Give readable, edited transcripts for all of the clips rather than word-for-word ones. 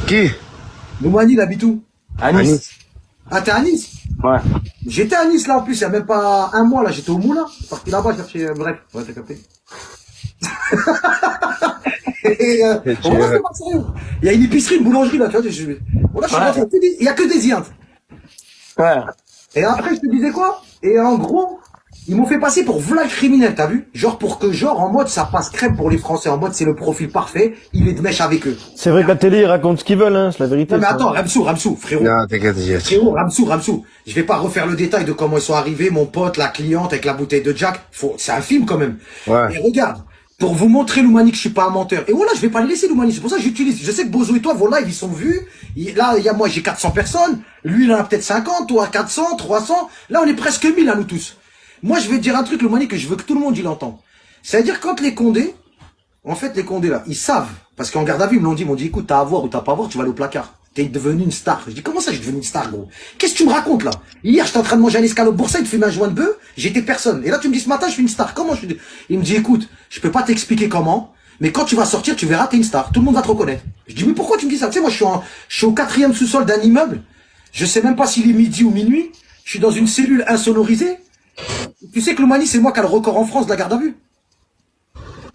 Qui? Loumani, il habite où? À Nice. Ah, t'es à Nice? Ouais. J'étais à Nice là en plus, il y a même pas un mois là, j'étais au Moulin. Je suis parti là-bas chercher. Bref, ouais, t'as capté. Et, on va faire pas sérieux. Il y a une épicerie, une boulangerie là, tu vois. Voilà, je suis rentré, il y a que des Iintes. Ouais. Et après, je te disais quoi? Et en gros, ils m'ont fait passer pour v'là le criminel, t'as vu? Genre pour que, genre, en mode, ça passe crème pour les Français. En mode, c'est le profil parfait. Il est de mèche avec eux. C'est vrai que la télé, ils racontent ce qu'ils veulent, hein, c'est la vérité. Non, mais ça. attends, Ramsou, frérot. Non, t'inquiète, yes. Frérot, Ramsou. Je vais pas refaire le détail de comment ils sont arrivés, mon pote, la cliente avec la bouteille de Jack. C'est un film quand même. Ouais. Et regarde, pour vous montrer Loumani que je suis pas un menteur. Et voilà, je vais pas les laisser Loumani. C'est pour ça que j'utilise. Je sais que Bozo et toi, vos lives, ils sont vus. Là, il y a moi, j'ai 400 personnes. Lui, il en a peut-être 50, toi 400, 300. Là, on est presque 1000 à nous tous. Moi, je vais te dire un truc, Loumani, que je veux que tout le monde il entende. C'est-à-dire quand les Condés, en fait, les Condés là, ils savent. Parce qu'en garde à vue, ils m'ont dit, écoute, t'as à voir ou t'as pas à voir, tu vas aller au placard. T'es devenu une star. Je dis, comment ça, je suis devenu une star, gros? Qu'est-ce que tu me racontes, là? Hier, j'étais en train de manger un escalope boursin, de fumer un joint de bœuf, j'étais personne. Et là, tu me dis, ce matin, je suis une star. Comment je suis? Il me dit, écoute, je peux pas t'expliquer comment, mais quand tu vas sortir, tu verras, t'es une star. Tout le monde va te reconnaître. Je dis, mais pourquoi tu me dis ça? Tu sais, moi, je suis au 4e sous-sol d'un immeuble. Je sais même pas s'il est midi ou minuit. Je suis dans une cellule insonorisée. Tu sais que Loumani, c'est moi qui a le record en France de la garde à vue.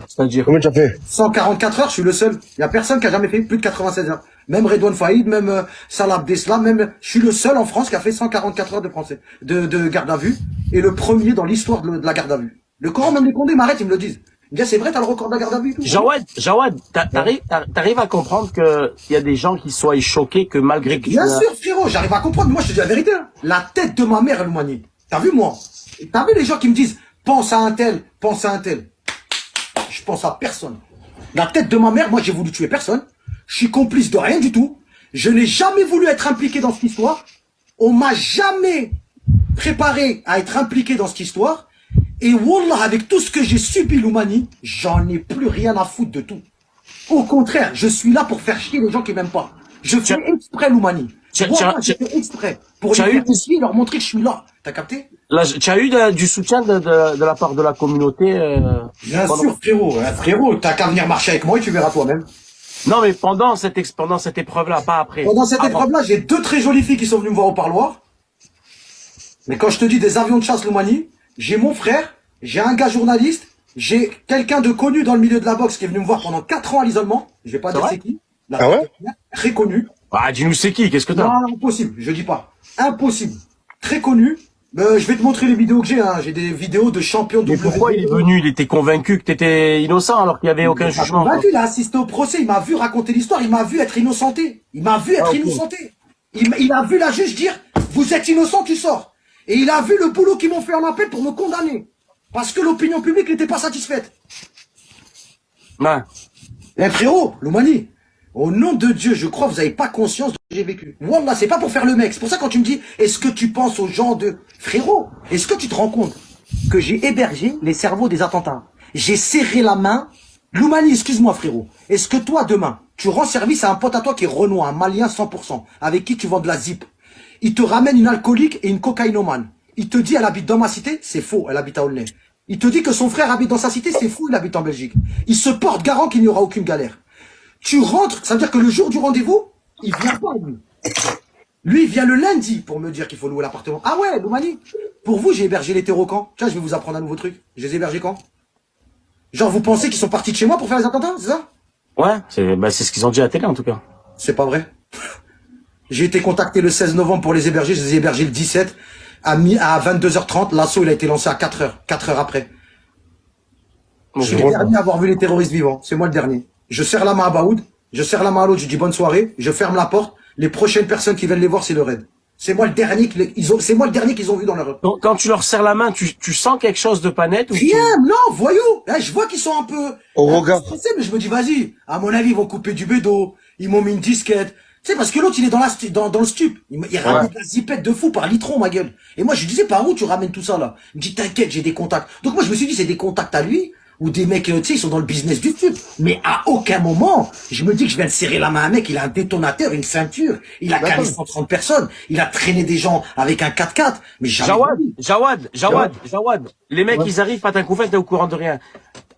C'est-à-dire. Combien tu as fait? 144 heures, je suis le seul. Il y a personne qui a jamais fait plus de 96 heures. Même Redouane Faïd, même Salah Abdeslam, même, je suis le seul en France qui a fait 144 heures de français, de garde à vue. Et le premier dans l'histoire de la garde à vue. Le Coran, même les Condés m'arrêtent, ils me le disent. Ils me disent, c'est vrai, t'as le record de la garde à vue et tout. Jawad, t'arrives à comprendre que il y a des gens qui soient choqués que malgré que Bien sûr, frérot, j'arrive à comprendre. Moi, je te dis la vérité. Hein. La tête de ma mère, Loumani. T'as vu, moi? T'as vu les gens qui me disent, pense à un tel, pense à un tel. Je pense à personne. La tête de ma mère, moi, j'ai voulu tuer personne. Je suis complice de rien du tout. Je n'ai jamais voulu être impliqué dans cette histoire. On m'a jamais préparé à être impliqué dans cette histoire. Et wallah, avec tout ce que j'ai subi, Loumani, j'en ai plus rien à foutre de tout. Au contraire, je suis là pour faire chier les gens qui m'aiment pas. Je fais exprès, Loumani. Moi, j'ai fait exprès. Pour les faire chier et leur montrer que je suis là. T'as capté? Là, tu as eu du soutien de la part de la communauté Bien sûr, frérot. Frérot, t'as qu'à venir marcher avec moi et tu verras toi-même. Non, mais pendant cette épreuve-là, pas après. Pendant cette épreuve-là, j'ai 2 très jolies filles qui sont venues me voir au parloir. Mais quand je te dis des avions de chasse, Loumani, j'ai mon frère, j'ai un gars journaliste, j'ai quelqu'un de connu dans le milieu de la boxe qui est venu me voir pendant 4 ans à l'isolement. Je vais pas dire c'est qui. Ah ouais? Très connu. Ah, dis-nous c'est qui, qu'est-ce que t'as? Non, impossible, je dis pas. Impossible. Très connu. Je vais te montrer les vidéos que j'ai, hein. J'ai des vidéos de champions de Mais pourquoi il est venu? Il était convaincu que t'étais innocent alors qu'il y avait aucun jugement. Il a assisté au procès, il m'a vu raconter l'histoire, il m'a vu être innocenté. Il m'a vu être innocenté. Il a vu la juge dire, vous êtes innocent, tu sors. Et il a vu le boulot qu'ils m'ont fait en appel pour me condamner. Parce que l'opinion publique n'était pas satisfaite. Ouais. Eh frérot, Loumani, au nom de Dieu, je crois que vous n'avez pas conscience de ce que j'ai vécu. Wallah, c'est pas pour faire le mec. C'est pour ça quand tu me dis, est-ce que tu penses aux gens de... Frérot, est-ce que tu te rends compte que j'ai hébergé les cerveaux des attentats? J'ai serré la main. Loumani, excuse-moi frérot. Est-ce que toi, demain, tu rends service à un pote à toi qui est Renoir, un Malien 100%, avec qui tu vends de la zip? Il te ramène une alcoolique et une cocaïnomane. Il te dit, elle habite dans ma cité, c'est faux, elle habite à Aulnay. Il te dit que son frère habite dans sa cité, c'est faux, il habite en Belgique. Il se porte garant qu'il n'y aura aucune galère. Tu rentres, ça veut dire que le jour du rendez-vous, il vient pas, lui. Lui, il vient le lundi pour me dire qu'il faut louer l'appartement. Ah ouais, Loumani, pour vous, j'ai hébergé les terreaux quand? Tiens, je vais vous apprendre un nouveau truc. Je les ai hébergés quand? Genre, vous pensez qu'ils sont partis de chez moi pour faire les attentats, c'est ça? Ouais, c'est ce qu'ils ont dit à la télé en tout cas. C'est pas vrai. J'ai été contacté le 16 novembre pour les héberger, je les ai hébergés le 17. À 22h30, l'assaut il a été lancé à 4h après. Je suis le dernier à avoir vu les terroristes vivants, c'est moi le dernier. Je serre la main à Baoud, je serre la main à l'autre, je dis bonne soirée, je ferme la porte, les prochaines personnes qui viennent les voir c'est le raid. C'est moi le dernier c'est moi le dernier qu'ils ont vu dans leur... Donc, quand tu leur serres la main, tu sens quelque chose de pas net ou Rien, non, voyou. Là, je vois qu'ils sont un peu... Au regard. Stressés, mais je me dis, vas-y, à mon avis, ils vont couper du bédo, ils m'ont mis une disquette. Tu sais, parce que l'autre, il est dans le stup. Il ramène la zipette de fou par litron, ma gueule. Et moi, je lui disais, par où tu ramènes tout ça, là? Il me dit, t'inquiète, j'ai des contacts. Donc moi, je me suis dit, c'est des contacts à lui, ou des mecs, tu sais, ils sont dans le business du stup. Mais à aucun moment, je me dis que je viens de serrer la main à un mec, il a un détonateur, une ceinture, il a calé 130 personnes, il a traîné des gens avec un 4x4. Mais jamais... Jawad, les mecs, ils arrivent, pas t'as couvert, t'es au courant de rien.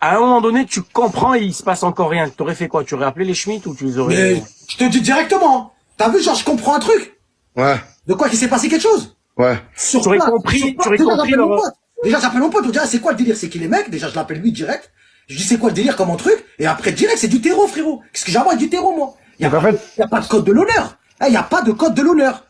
à un moment donné, tu comprends et il se passe encore rien. T'aurais fait quoi? Tu aurais appelé les Schmitt ou tu les aurais... Mais, je te dis directement. T'as vu, genre, je comprends un truc. Ouais, De quoi qu'il s'est passé quelque chose. ouais. Sur Tu aurais place, compris, sur tu place, aurais déjà, compris j'appelle mon leur- pote. Déjà, j'appelle mon pote, on dit, ah, c'est quoi le délire? C'est qu'il est mec, déjà, je l'appelle lui direct. Je dis, c'est quoi le délire comme un truc? Et après, direct, c'est du terreau, frérot. Qu'est-ce que j'ai à voir avec du terreau, moi? Y a Donc, en pas, fait- y a pas de code de l'honneur. Il y a pas de code de l'honneur.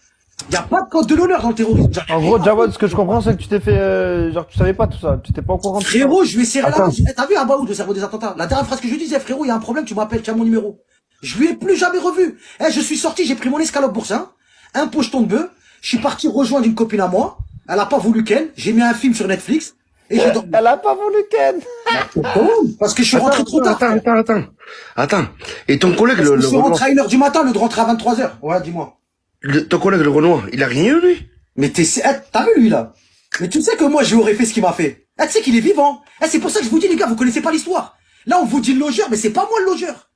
Y a pas de code de l'honneur dans le terrorisme. En gros, Jawad, ce que je comprends, c'est que tu t'es fait, genre, tu savais pas tout ça. Tu t'es pas au courant de tout ça. Frérot, je lui ai serré la Attends. main. T'as vu Abaoud, le cerveau des attentats? La dernière phrase que je lui disais, frérot, il y a un problème, tu m'appelles, tiens mon numéro. Je lui ai plus jamais revu. Je suis sorti, j'ai pris mon escalope boursin, un pocheton de bœuf, je suis parti rejoindre une copine à moi, elle a pas voulu Ken, j'ai mis un film sur Netflix, et j'ai dormi. Elle a pas voulu Ken. Parce que je suis rentré trop tard. Attends. Et ton collègue, Parce que le je suis rentré Renoir, à 1h du matin, au lieu de rentrer à 23h. Ouais, dis-moi. ton collègue, le Renoir, il a rien eu, lui? Mais t'as vu lui là? Mais tu sais que moi je lui aurais fait ce qu'il m'a fait. Tu sais qu'il est vivant. C'est pour ça que je vous dis les gars, vous connaissez pas l'histoire. Là on vous dit le logeur, mais c'est pas moi le logeur.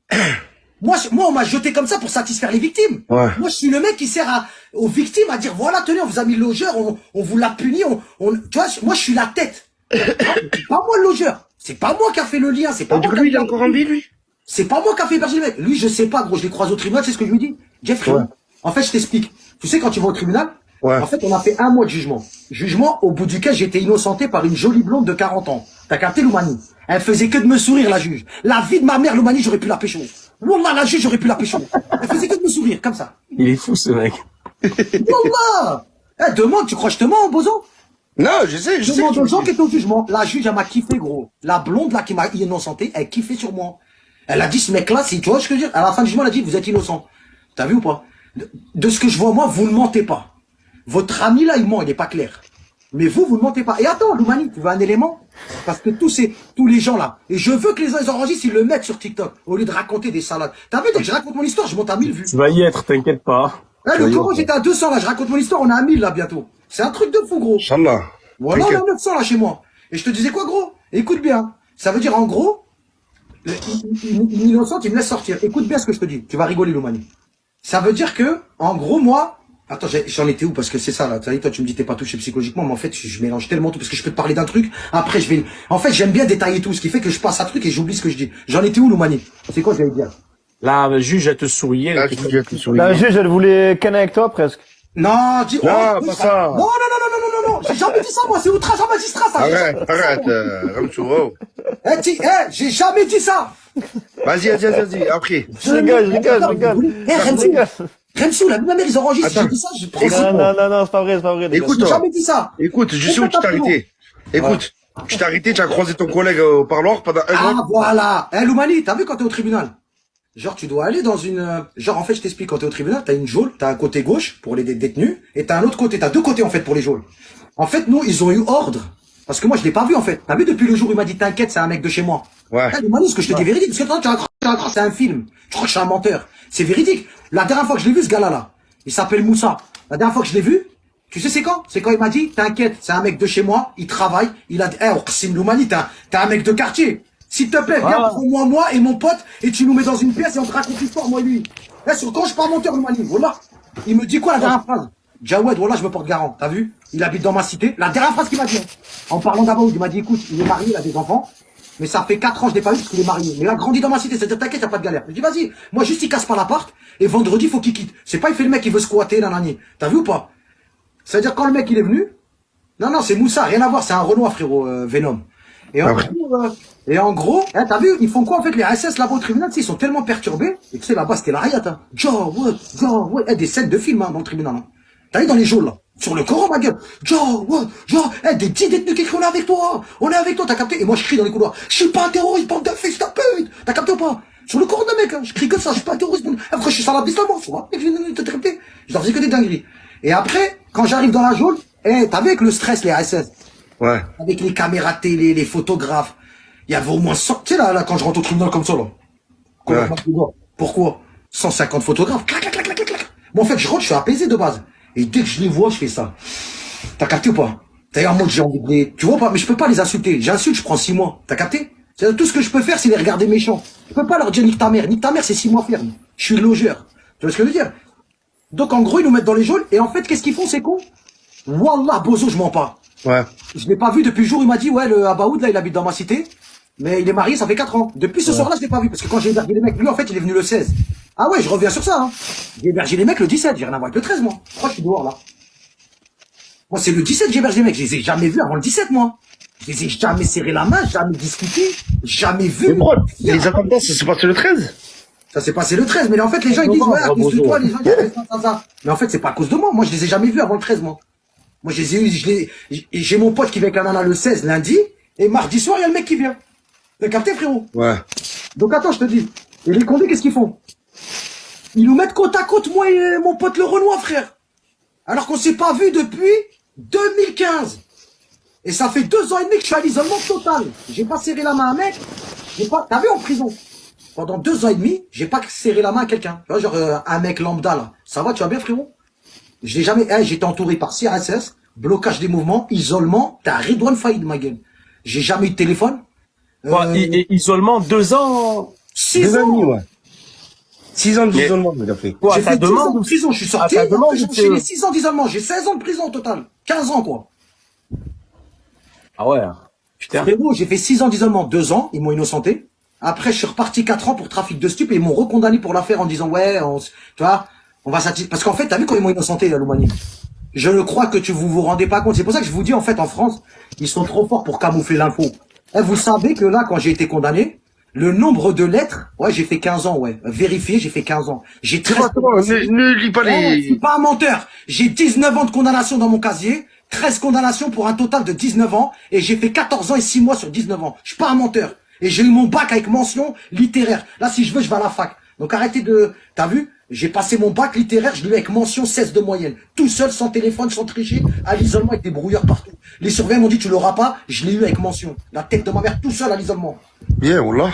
moi on m'a jeté comme ça pour satisfaire les victimes. Ouais. Moi je suis le mec qui sert aux victimes à dire voilà tenez on vous a mis le logeur, on vous l'a puni, tu vois, moi je suis la tête. C'est pas moi le logeur. C'est pas moi qui a fait le lien, c'est pas Du moi coup, lui, il est encore en vie, lui? c'est pas moi qui a fait héberger le mec. Lui, je sais pas, gros, je l'ai croisé au tribunal, c'est ce que je lui dis. Jeffrey, Ouais. en fait, je t'explique. Tu sais, quand tu vas au tribunal, Ouais. en fait, on a fait 1 mois de jugement. Jugement au bout duquel j'ai été innocenté par une jolie blonde de 40 ans. T'as capté, Loumani? Elle faisait que de me sourire, la juge. La vie de ma mère, Loumani, j'aurais pu la pécho. Wallah, la juge, j'aurais pu la pécho. Elle faisait que de me sourire, comme ça. Il est fou, ce mec. Wallah! Demande, tu crois que je te mens, bozo? Non, je sais. Demande aux gens qui étaient au jugement. La juge, elle m'a kiffé, gros. La blonde, là, qui m'a innocenté, elle kiffait sur moi. Elle a dit, ce mec-là, si, tu vois ce que je veux dire? À la fin du jugement, elle a dit, vous êtes innocent. T'as vu ou pas? De ce que je vois, moi, vous ne mentez pas. Votre ami, là, il ment, il n'est pas clair. Mais vous ne mentez pas. Et attends, Loumani, tu veux un élément? Parce que tous les gens, là, et je veux que les gens, ils enregistrent, ils le mettent sur TikTok, au lieu de raconter des salades. T'as vu, dès que je raconte mon histoire, je monte à 1000 vues. Tu vas y être, t'inquiète pas. Le Coro, j'étais à 200, là, je raconte mon histoire, on est à 1000, là, bientôt. C'est un truc de fou, gros. Inch'Allah. Voilà, on est à 900 là chez moi. Et je te disais quoi, gros? Écoute bien. Ça veut dire, en gros, une innocente, il me laisse sortir. Écoute bien ce que je te dis. Tu vas rigoler, Loumani. Ça veut dire que, en gros, moi, attends, j'en étais où? Parce que c'est ça, là. Toi, tu me dis, t'es pas touché psychologiquement, mais en fait, je mélange tellement tout, parce que je peux te parler d'un truc. Après, en fait, j'aime bien détailler tout, ce qui fait que je passe à truc et j'oublie ce que je dis. J'en étais où, Loumani? C'est quoi, j'allais dire? La juge, elle te souriait. Ah, elle te- je dis à tes souris. La juge, elle voulait Ken avec toi, presque. Non, dis, Non, pas ça. Non, j'ai jamais dit ça, moi, c'est outrage à magistrat, ça. Arrête, Ramsou, oh. J'ai jamais dit ça. Vas-y, après. Je rigole. Remsou, la mère, ils enregistrent. Attends. J'ai dit ça, je prends Non, c'est pas vrai, les gars. Écoute, J'ai jamais dit ça. Écoute, je sais où tu t'es arrêté. Écoute, tu t'es arrêté, tu as croisé ton collègue au parloir pendant un Ah, an. voilà. Loumani, t'as vu quand t'es au tribunal? Genre, tu dois aller dans une... Genre, en fait, je t'explique, quand t'es au tribunal, t'as une geôle, t'as un côté gauche pour les détenus, et t'as un autre côté, t'as 2 côtés, en fait, pour les geôles. En fait, nous, ils ont eu ordre. Parce que moi, je l'ai pas vu, en fait. T'as vu depuis le jour où il m'a dit, t'inquiète, c'est un mec de chez moi. Ouais. Loumani, ce que je te dis est véridique. Parce que toi, tu raccroches, c'est un film. Tu crois que je suis un menteur. C'est véridique. La dernière fois que je l'ai vu, ce gars-là, là, il s'appelle Moussa. La dernière fois que je l'ai vu, tu sais c'est quand? C'est quand il m'a dit, t'inquiète, c'est un mec de chez moi, il travaille, il a dit, Oxim Loumani, t'es un mec de quartier. S'il te plaît, viens, prends-moi, moi et mon pote, et tu nous mets dans une pièce et on te raconte l'histoire, moi et lui. Sur quand je suis pas menteur, Loumani, voilà. Il me dit quoi la dernière phrase? Jawed, voilà, je me porte garant, t'as vu? Il habite dans ma cité. La dernière phrase qu'il m'a dit, en parlant d'Abaoud, il m'a dit, écoute, il est marié, il a des enfants, mais ça fait 4 ans, je l'ai pas vu parce qu'il est marié. Mais il a grandi dans ma cité, c'est-à-dire, t'inquiète, y a pas de galère. Je dis, vas-y, moi juste il casse pas l'appart, et vendredi, faut qu'il quitte. C'est pas, il fait le mec qui veut squatter, nanani. T'as vu ou pas? C'est-à-dire, quand le mec il est venu, non, c'est Moussa, rien à voir, c'est un Renoir, frérot, Venom. Et en gros, t'as vu, ils font quoi en fait les SS là-bas au tribunal, tu sais, ils sont tellement perturbés, et tu sais là-bas c'était la riot, hein. Des scènes de films hein, dans le tribunal. Hein. T'as vu dans les geôles là, sur le Coran ma gueule, des petits détenus qui crient on est avec toi, t'as capté? Et moi je crie dans les couloirs, je suis pas un terroriste, bande de fils de pute, t'as capté ou pas? Sur le Coran de mec, hein, je crie que ça, je suis pas un terroriste, après je suis salade d'islam, tu vois, je leur faisais que des dingueries. Et après, quand j'arrive dans la geôle, t'as vu avec le stress les SS? Ouais. Avec les caméras télé, les photographes. Il y avait au moins 100, tu sais là, quand je rentre au tribunal comme ça, là. Ouais. Pourquoi? 150 photographes. Clac. Bon, en fait, je rentre, je suis apaisé de base. Et dès que je les vois, je fais ça. T'as capté ou pas? T'as un mot que j'ai envie de les... Tu vois pas? Mais je peux pas les insulter. J'insulte, je prends 6 mois. T'as capté? C'est-à-dire, tout ce que je peux faire, c'est les regarder méchants. Je peux pas leur dire nique ta mère. Nique ta mère, c'est 6 mois ferme. Je suis logeur. Tu vois ce que je veux dire? Donc, en gros, ils nous mettent dans les geôles. Et en fait, qu'est-ce qu'ils font, c'est con? Wallah, bozo, je mens pas. Ouais. Je l'ai pas vu depuis le jour où il m'a dit, ouais, le Abaoud, là, il habite dans ma cité. Mais il est marié, ça fait 4 ans. Depuis ce soir-là, je l'ai pas vu. Parce que quand j'ai hébergé les mecs, lui, en fait, il est venu le 16. Ah ouais, je reviens sur ça, hein. J'ai hébergé les mecs le 17, j'ai rien à voir avec le 13, moi. Je crois que je suis dehors, là. Moi, c'est le 17 que j'ai hébergé les mecs. Je les ai jamais vus avant le 17, moi. Je les ai jamais serré la main, jamais discuté, jamais vu. Mais bro, les attentats, ça s'est passé le 13. Ça s'est passé le 13, mais en fait, les gens, ils disent, ouais, à cause de toi, les gens, ils disent ça. Mais en fait, c'est pas à cause de moi. Moi, je les ai jamais vus avant le 13, moi. Moi, je les ai eu, j'ai mon pote qui vient avec la nana le 16, lundi, et mardi soir, il y a le mec qui vient. T'as capté, frérot? Ouais. Donc, attends, je te dis. Et les condés, qu'est-ce qu'ils font? Ils nous mettent côte à côte, moi et mon pote le Renoir, frère. Alors qu'on s'est pas vu depuis 2015. Et ça fait 2 ans et demi que je suis à l'isolement total. J'ai pas serré la main à un mec. T'as vu en prison? Pendant 2 ans et demi, j'ai pas serré la main à quelqu'un. Tu vois, genre, un mec lambda, là. Ça va, tu vas bien, frérot? Je l'ai jamais, j'étais entouré par CRSS, blocage des mouvements, isolement, t'as Redouane Faïd, ma gueule. J'ai jamais eu de téléphone. Isolement, 2 ans. 6 ans. Ouais. 6 ans d'isolement, il a fait. Quoi, J'ai ta fait 10 ans demande de prison, je suis sorti, ta demande, j'ai enchaîné 6 ans d'isolement, j'ai 16 ans de prison au total. 15 ans, quoi. Ah ouais. Putain. Frérot, j'ai fait 6 ans d'isolement, 2 ans, ils m'ont innocenté. Après, je suis reparti 4 ans pour trafic de stupes et ils m'ont recondamné pour l'affaire en disant, ouais, tu vois, on va satisfaire. Parce qu'en fait, t'as vu quand ils m'ont innocenté, à l'Oumanie? Je ne crois que vous rendez pas compte. C'est pour ça que je vous dis, en fait, en France, ils sont trop forts pour camoufler l'info. Vous savez que là, quand j'ai été condamné, le nombre de lettres, ouais, j'ai fait 15 ans, ouais. Vérifié, j'ai fait 15 ans. J'ai 13 ne lis pas je suis les... pas un menteur. J'ai 19 ans de condamnation dans mon casier, 13 condamnations pour un total de 19 ans, et j'ai fait 14 ans et 6 mois sur 19 ans. Je suis pas un menteur. Et j'ai eu mon bac avec mention littéraire. Là, si je veux, je vais à la fac. Donc arrêtez de... T'as vu? J'ai passé mon bac littéraire, je l'ai eu avec mention 16 de moyenne. Tout seul, sans téléphone, sans tricher, à l'isolement avec des brouilleurs partout. Les surveillants m'ont dit, tu l'auras pas, je l'ai eu avec mention. La tête de ma mère, tout seul à l'isolement. Bien, Wallah.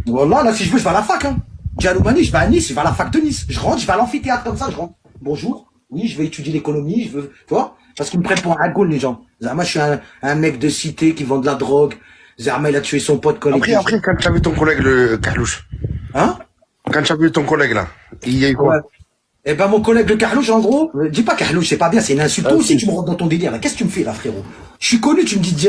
Voilà, là, si je veux, je vais à la fac, hein. J'ai à Loumanie, je vais à Nice, je vais à la fac de Nice. Je rentre, je vais à l'amphithéâtre comme ça, je rentre. Bonjour. Oui, je vais étudier l'économie, je veux, tu vois? Parce qu'ils me prennent pour un gaule, les gens. Zama, je suis un mec de cité qui vend de la drogue. Zama, il a tué son pote collègue. Après, quand tu as vu ton collègue, le Carlouche. Hein? Quand tu as vu ton collègue, là, il y a eu quoi? Ouais. Eh ben, mon collègue le Carlouche, en gros, dis pas Carlouche, c'est pas bien, c'est une insulte. Toi aussi, tu me rentres dans ton délire, là. Qu'est-ce que tu me fais, là, frérot? Je suis connu, tu me dis,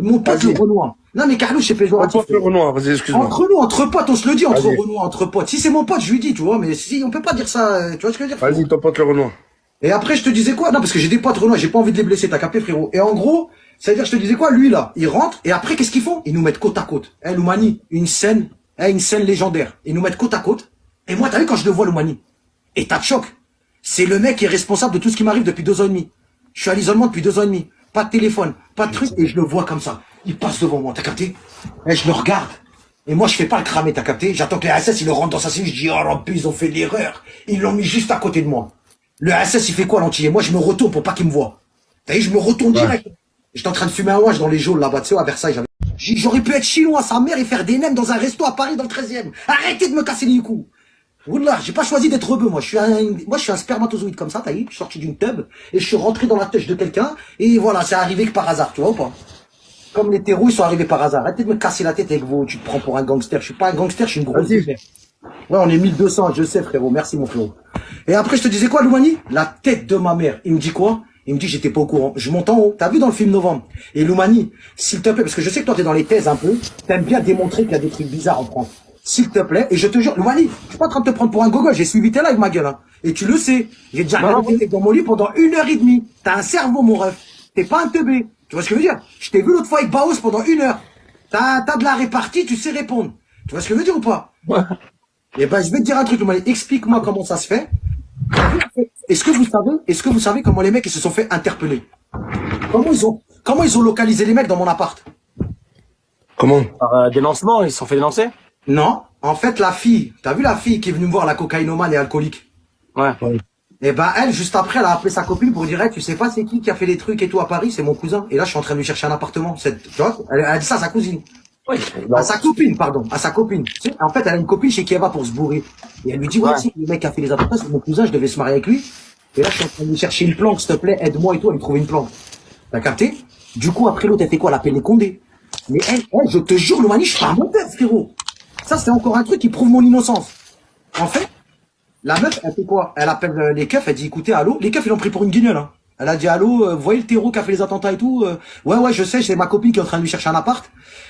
mon pote le Renoir. Non, mais Carlouche, c'est péjoratif. Mon pote le Renoir, vas-y, excuse-moi. Entre nous, entre potes, on se le dit, entre Renoir, entre potes. Si c'est mon pote, je lui dis, tu vois, mais si, on peut pas dire ça, tu vois ce que je veux dire? Vas-y, ton pote le Renoir. Et après, je te disais quoi? Non, parce que j'ai des potes Renoir, j'ai pas envie de les blesser, t'as capté, frérot. Et en gros, c'est-à-dire, je te disais quoi? Lui, là, il rentre, et après, qu'est-ce qu'ils font? Ils nous mettent côte à côte. Loumani, une scène légendaire. Ils nous mettent côte à côte. Et moi, t'as vu quand je le vois, Loumani? État de choc. C'est le mec qui est responsable de tout ce qui m'arrive depuis 2 ans et demi. Je suis à l'isolement depuis 2 ans et demi. Pas de téléphone, pas de truc, et je le vois comme ça. Il passe devant moi, t'as capté? Et je le regarde. Et moi, je fais pas le cramer, t'as capté? J'attends que les SS, ils le rentrent dans sa cellule, je dis, oh, rampu, ils ont fait l'erreur. Ils l'ont mis juste à côté de moi. Le SS, il fait quoi, l'antillais? Moi, je me retourne pour pas qu'il me voit. T'as vu, je me retourne direct. J'étais en train de fumer un wash dans les geôles, là-bas, tu sais, à Versailles. J'aurais pu être chinois, sa mère, et faire des nems dans un resto à Paris, dans le 13e. Arrêtez de me casser les coups. Wallah, j'ai pas choisi d'être rebeu, moi. Je suis un spermatozoïde comme ça, t'as vu? Je suis sorti d'une tub, et je suis rentré dans la tête de quelqu'un, et voilà, c'est arrivé que par hasard, tu vois ou pas? Comme les terreaux, ils sont arrivés par hasard. Arrêtez de me casser la tête avec vous, tu te prends pour un gangster. Je suis pas un gangster, je suis une grosse affaire. Ouais, on est 1200, je sais, frérot. Merci, mon frérot. Et après, je te disais quoi, Loumani? La tête de ma mère. Il me dit quoi? Il me dit, j'étais pas au courant. Je monte en haut. T'as vu dans le film Novembre? Et Loumani, s'il te plaît, parce que je sais que toi, t'es dans les thèses un peu, t'aimes bien démontrer qu'il y a des trucs bizarres en France. S'il te plaît, et je te jure, Loumani, je suis pas en train de te prendre pour un gogol, j'ai suivi tes lives, ma gueule, hein. Et tu le sais. J'ai déjà regardé dans mon lit pendant 1h30. T'as un cerveau, mon ref. T'es pas un teubé. Tu vois ce que je veux dire? Je t'ai vu l'autre fois avec Baos pendant 1 heure. T'as de la répartie, tu sais répondre. Tu vois ce que je veux dire ou pas? Ouais. Eh ben, je vais te dire un truc, Loumani. Explique-moi comment ça se fait. Est-ce que vous savez comment les mecs ils se sont fait interpeller? Comment ils ont localisé les mecs dans mon appart? Comment? Par dénoncement, ils se sont fait dénoncer? Non. En fait, la fille, t'as vu la fille qui est venue me voir, la cocaïnomane et alcoolique? Ouais. Et ben, elle, juste après, elle a appelé sa copine pour dire, hey, tu sais pas c'est qui a fait les trucs et tout à Paris? C'est mon cousin. Et là, je suis en train de lui chercher un appartement. Tu vois? Elle a dit ça à sa cousine. Oui. À sa copine, pardon. À sa copine. Tu sais, en fait, elle a une copine chez qui elle va pour se bourrer. Et elle lui dit, ouais, si, le mec qui a fait les attentats, c'est mon cousin, je devais se marier avec lui. Et là, je suis en train de lui chercher une planque, s'il te plaît, aide-moi et tout, à lui trouver une planque. T'as capté? Du coup, après, l'autre, elle fait quoi? Elle appelle les Condés. Mais elle, je te jure, Loumani, je suis pas un menteur, frérot. Ça, c'est encore un truc qui prouve mon innocence. En fait, la meuf, elle fait quoi? Elle appelle les keufs, elle dit, écoutez, allô? Les keufs, ils l'ont pris pour une guignole, hein. Elle a dit, allô, vous voyez le terreau qui a fait les attentats et tout? Ouais, je sais, c'est ma copine qui est en train de lui chercher un appart.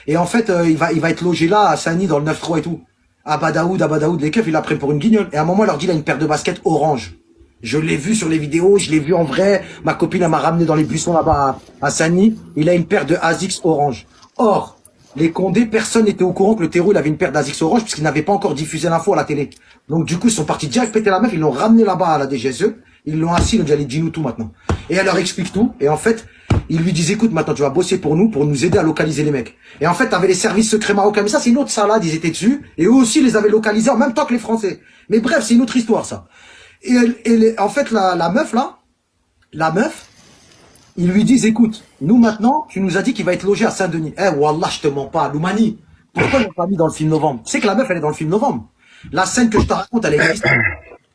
Et en fait, il va être logé là, à Saint-Denis, dans le 9-3 et tout. Abba Daoud, les keufs, il l'a pris pour une guignole. Et à un moment, elle leur dit, il a une paire de baskets orange. Je l'ai vu sur les vidéos, je l'ai vu en vrai. Ma copine, elle m'a ramené dans les buissons là-bas à Saint-Denis. Il a une paire de Asics orange. Or, les Condés, personne n'était au courant que le terreau, il avait une paire d'Asics orange puisqu'il n'avait pas encore diffusé l'info à la télé. Donc, du coup, ils sont partis direct péter la meuf, ils l'ont ramené là-bas à la DGSE. Ils l'ont assis, ils ont dit, allez, dis-nous tout maintenant. Et elle leur explique tout. Et en fait, ils lui disent, écoute, maintenant, tu vas bosser pour nous aider à localiser les mecs. Et en fait, t'avais les services secrets marocains. Mais ça, c'est une autre salade, ils étaient dessus. Et eux aussi, ils les avaient localisés en même temps que les Français. Mais bref, c'est une autre histoire, ça. En fait, la meuf, ils lui disent, écoute, nous maintenant, tu nous as dit qu'il va être logé à Saint-Denis. Eh, wallah, je te mens pas, Loumani. Pourquoi ils l'ont pas mis dans le film Novembre? Tu sais que la meuf, elle est dans le film Novembre. La scène que je te raconte, elle existe.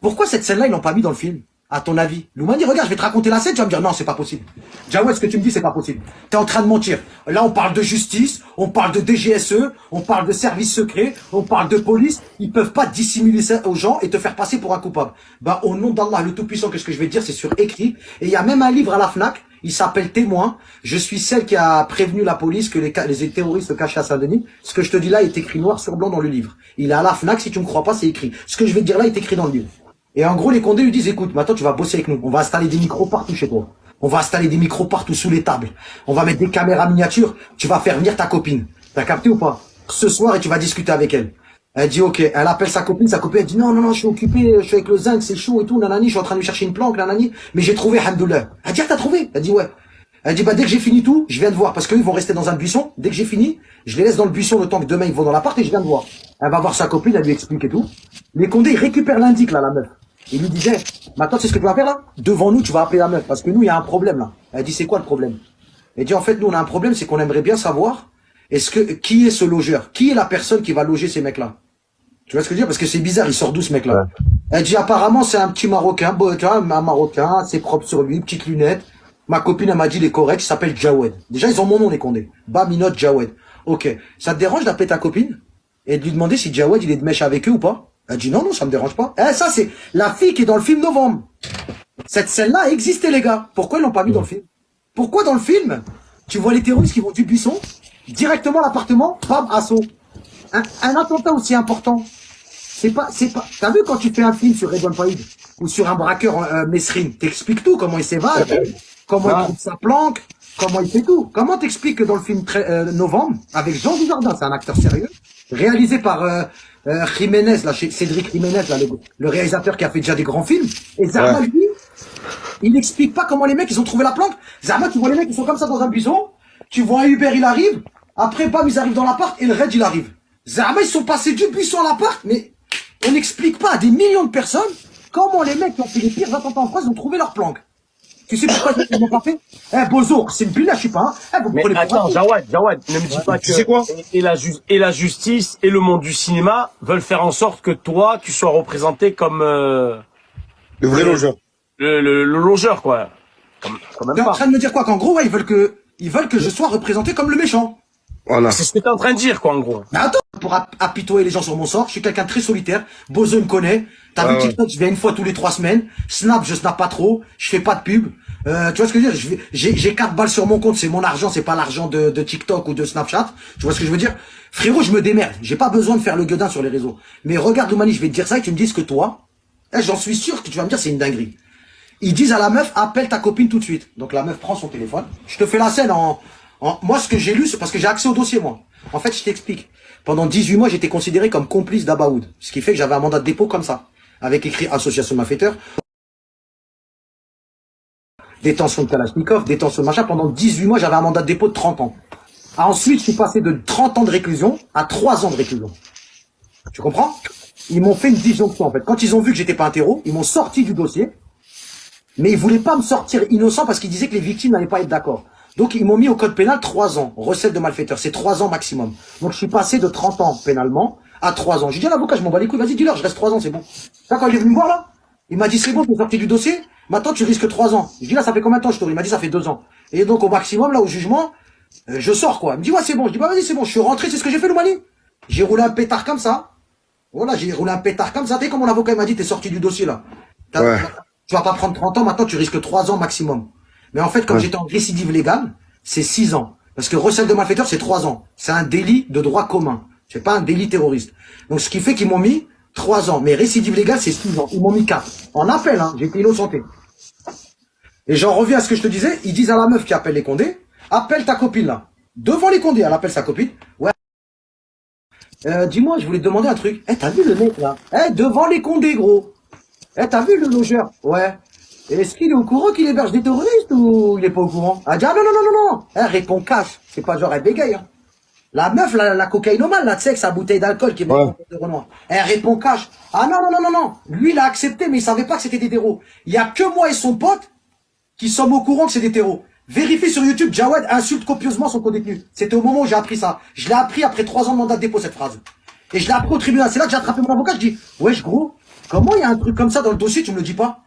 Pourquoi cette scène-là, ils l'ont pas mis dans le film? À ton avis? Loumani, regarde, je vais te raconter la scène, tu vas me dire, non, c'est pas possible. Jawed, ce que tu me dis, c'est pas possible. T'es en train de mentir. Là, on parle de justice, on parle de DGSE, on parle de services secrets, on parle de police. Ils peuvent pas dissimuler ça aux gens et te faire passer pour un coupable. Bah, au nom d'Allah, le Tout-Puissant, qu'est-ce que je vais te dire? C'est sur écrit. Et il y a même un livre à la FNAC. Il s'appelle Témoin. Je suis celle qui a prévenu la police que les terroristes se cachaient à Saint-Denis. Ce que je te dis là est écrit noir sur blanc dans le livre. Il est à la FNAC. Si tu me crois pas, c'est écrit. Ce que je vais te dire là est écrit dans le livre. Et en gros, les Condés lui disent, écoute, maintenant tu vas bosser avec nous. On va installer des micros partout chez toi. On va installer des micros partout sous les tables. On va mettre des caméras miniatures. Tu vas faire venir ta copine. T'as capté ou pas? Ce soir, et tu vas discuter avec elle. Elle dit, ok. Elle appelle sa copine elle dit, non, je suis occupé, je suis avec le zinc, c'est chaud et tout, nanani, je suis en train de lui chercher une planque, nanani. Mais j'ai trouvé, alhamdoulilah. Elle dit, ah, t'as trouvé? Elle dit, ouais. Elle dit, bah, dès que j'ai fini tout, je viens de voir. Parce qu'eux, ils vont rester dans un buisson. Dès que j'ai fini, je les laisse dans le buisson le temps que demain ils vont dans l'appart et je viens de voir. Elle va voir sa copine, elle lui explique et tout. Les Condés, ils récupèrent l'indic, là, la meuf. Il lui disait, maintenant, c'est ce que tu vas faire là? Devant nous, tu vas appeler la meuf. Parce que nous, il y a un problème là. Elle dit, c'est quoi le problème? Elle dit, en fait, nous, on a un problème, c'est qu'on aimerait bien savoir, qui est ce logeur? Qui est la personne qui va loger ces mecs-là? Tu vois ce que je veux dire? Parce que c'est bizarre, il sort d'où ce mec-là? Ouais. Elle dit, apparemment, c'est un petit Marocain, tu vois, un Marocain, c'est propre sur lui, petites lunettes. Ma copine, elle m'a dit, il est correct, il s'appelle Jawed. Déjà, ils ont mon nom, les Condés. Baminot Jawed. Ok. Ça te dérange d'appeler ta copine? Et de lui demander si Jawed, il est de mèche avec eux ou pas? Elle dit non, ça me dérange pas. Eh, ça, c'est la fille qui est dans le film Novembre. Cette scène-là existait, les gars. Pourquoi ils l'ont pas mis dans le film? Pourquoi dans le film, tu vois les terroristes qui vont du buisson, directement à l'appartement, bam, assaut. Un attentat aussi important. C'est pas, t'as vu quand tu fais un film sur Redouane Faïd, ou sur un braqueur, Mesrine, t'expliques tout, comment il s'évade, comment il trouve sa planque, comment il fait tout. Comment t'expliques que dans le film Novembre, avec Jean Dujardin, c'est un acteur sérieux, réalisé par, Jiménez, là, Cédric Jiménez, là, le réalisateur qui a fait déjà des grands films. Et Zama, lui, il n'explique pas comment les mecs, ils ont trouvé la planque. Zama, tu vois les mecs, ils sont comme ça dans un buisson. Tu vois un Uber, il arrive. Après, bam, ils arrivent dans l'appart et le raid, il arrive. Zama, ils sont passés du buisson à l'appart, mais on n'explique pas à des millions de personnes comment les mecs qui ont fait les pires attentats en France ont trouvé leur planque. Tu sais pourquoi ils n'ont pas fait? Eh, Bozo, c'est une pile, je sais pas. Hein. Mais attends, Jawed, ne me dis pas que... Tu sais quoi? Et la justice et le monde du cinéma veulent faire en sorte que toi, tu sois représenté comme... le vrai logeur. Le logeur, quoi. T'es en train de me dire quoi? Qu'en gros, ouais, ils veulent que je sois représenté comme le méchant. Voilà. C'est ce que t'es en train de dire, quoi, en gros. Mais attends, pour apitoyer les gens sur mon sort, je suis quelqu'un de très solitaire. Bozo me connaît. T'as vu TikTok, je viens une fois tous les 3 semaines. Snap, je snap pas trop. Je fais pas de pub. Tu vois ce que je veux dire? J'ai 4 balles sur mon compte, c'est mon argent, c'est pas l'argent de TikTok ou de Snapchat. Tu vois ce que je veux dire? Frérot, je me démerde. J'ai pas besoin de faire le gueudin sur les réseaux. Mais regarde, Loumani, je vais te dire ça et tu me dis que toi, j'en suis sûr que tu vas me dire c'est une dinguerie. Ils disent à la meuf, appelle ta copine tout de suite. Donc la meuf prend son téléphone. Je te fais la scène moi, ce que j'ai lu, c'est parce que j'ai accès au dossier, moi. En fait, je t'explique. Pendant 18 mois, j'étais considéré comme complice d'Abaoud. Ce qui fait que j'avais un mandat de dépôt comme ça. Avec écrit association de malfaiteurs. Détention de Kalachnikov, détention de machin. Pendant 18 mois, j'avais un mandat de dépôt de 30 ans. Ensuite, je suis passé de 30 ans de réclusion à 3 ans de réclusion. Tu comprends? Ils m'ont fait une disjonction, en fait. Quand ils ont vu que j'étais pas un terreau, ils m'ont sorti du dossier. Mais ils voulaient pas me sortir innocent parce qu'ils disaient que les victimes n'allaient pas être d'accord. Donc, ils m'ont mis au code pénal 3 ans. Recette de malfaiteur. C'est 3 ans maximum. Donc, je suis passé de 30 ans pénalement à 3 ans. J'ai dit à l'avocat, je m'en bats les couilles. Vas-y, dis-leur, je reste 3 ans, c'est bon. Là, quand il est venu me voir, là, il m'a dit, c'est bon, tu es sorti du dossier. Maintenant, tu risques 3 ans. Je dis, là, ça fait combien de temps, je tourne? Il m'a dit, ça fait 2 ans. Et donc, au maximum, là, au jugement, je sors, quoi. Il me dit, ouais, c'est bon. Je dis, bah, vas-y, c'est bon. Je suis rentré, c'est ce que j'ai fait, Loumani. J'ai roulé un pétard comme ça. Voilà, j'ai roulé un pétard comme ça. Tu sais, comme mon avocat m'a dit, t'es sorti du dossier, là. Ouais. Tu vas pas prendre 30 ans, maintenant, tu risques 3 ans maximum. Mais en fait, comme j'étais en récidive légale, c'est 6 ans. Parce que recel de malfaiteur, c'est 3 ans. C'est un délit de droit commun. C'est pas un délit terroriste. Donc, ce qui fait qu'ils m'ont mis 3 ans. Mais récidive légale, c'est 6 ans. Ils m'ont mis 4. En appel, hein. J'ai été innocenté. Et j'en reviens à ce que je te disais. Ils disent à la meuf qui appelle les Condés, appelle ta copine, là. Devant les Condés, elle appelle sa copine. Ouais. Dis-moi, je voulais te demander un truc. T'as vu le mec, là? Devant les Condés, gros. T'as vu le logeur? Ouais. Est-ce qu'il est au courant qu'il héberge des terroristes ou il est pas au courant? Elle dit, ah non, non, non, non, non. Elle répond cash. C'est pas genre, elle bégaye, hein. La meuf, la cocaïnomane, là, tu sais, avec sa bouteille d'alcool qui est de Renoir. Elle répond cash. Ah non, non, non, non, non. Lui, il a accepté, mais il savait pas que c'était des terreaux. Il y a que moi et son pote qui sommes au courant que c'est des terreaux. Vérifie sur YouTube, Jawed insulte copieusement son co-détenu. C'était au moment où j'ai appris ça. Je l'ai appris après 3 ans de mandat de dépôt, cette phrase. Et je l'ai appris au tribunal. C'est là que j'ai attrapé mon avocat. Je dis, wesh, gros, comment il y a un truc comme ça dans le dossier, tu me le dis pas?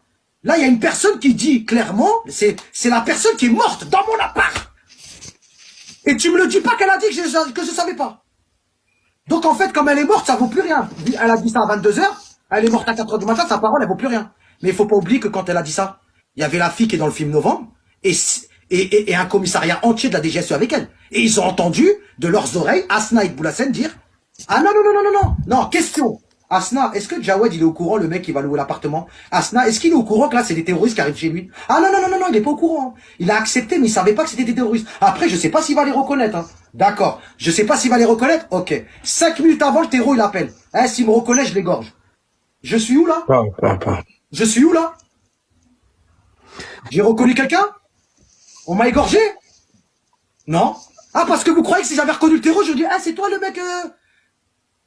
Là, il y a une personne qui dit clairement, c'est la personne qui est morte dans mon appart. Et tu me le dis pas qu'elle a dit que je savais pas. Donc, en fait, comme elle est morte, ça vaut plus rien. Elle a dit ça à 22h. Elle est morte à 4h du matin, sa parole, elle vaut plus rien. Mais il faut pas oublier que quand elle a dit ça, il y avait la fille qui est dans le film Novembre et un commissariat entier de la DGSE avec elle. Et ils ont entendu de leurs oreilles Asna et Boulassène dire, ah non, non, non, non, non, non, non, question. Asna, est-ce que Jawed, il est au courant, le mec qui va louer l'appartement? Asna, est-ce qu'il est au courant que là, c'est des terroristes qui arrivent chez lui? Ah non, non, non, non, non, il est pas au courant. Il a accepté, mais il savait pas que c'était des terroristes. Après, je sais pas s'il va les reconnaître, hein. D'accord. Je sais pas s'il va les reconnaître. Ok. 5 minutes avant, le terreau, il appelle. S'il me reconnaît, je l'égorge. Je suis où, là? Je suis où, là? J'ai reconnu quelqu'un? On m'a égorgé? Non. Ah, parce que vous croyez que si j'avais reconnu le terreau, je dis, ah, c'est toi le mec,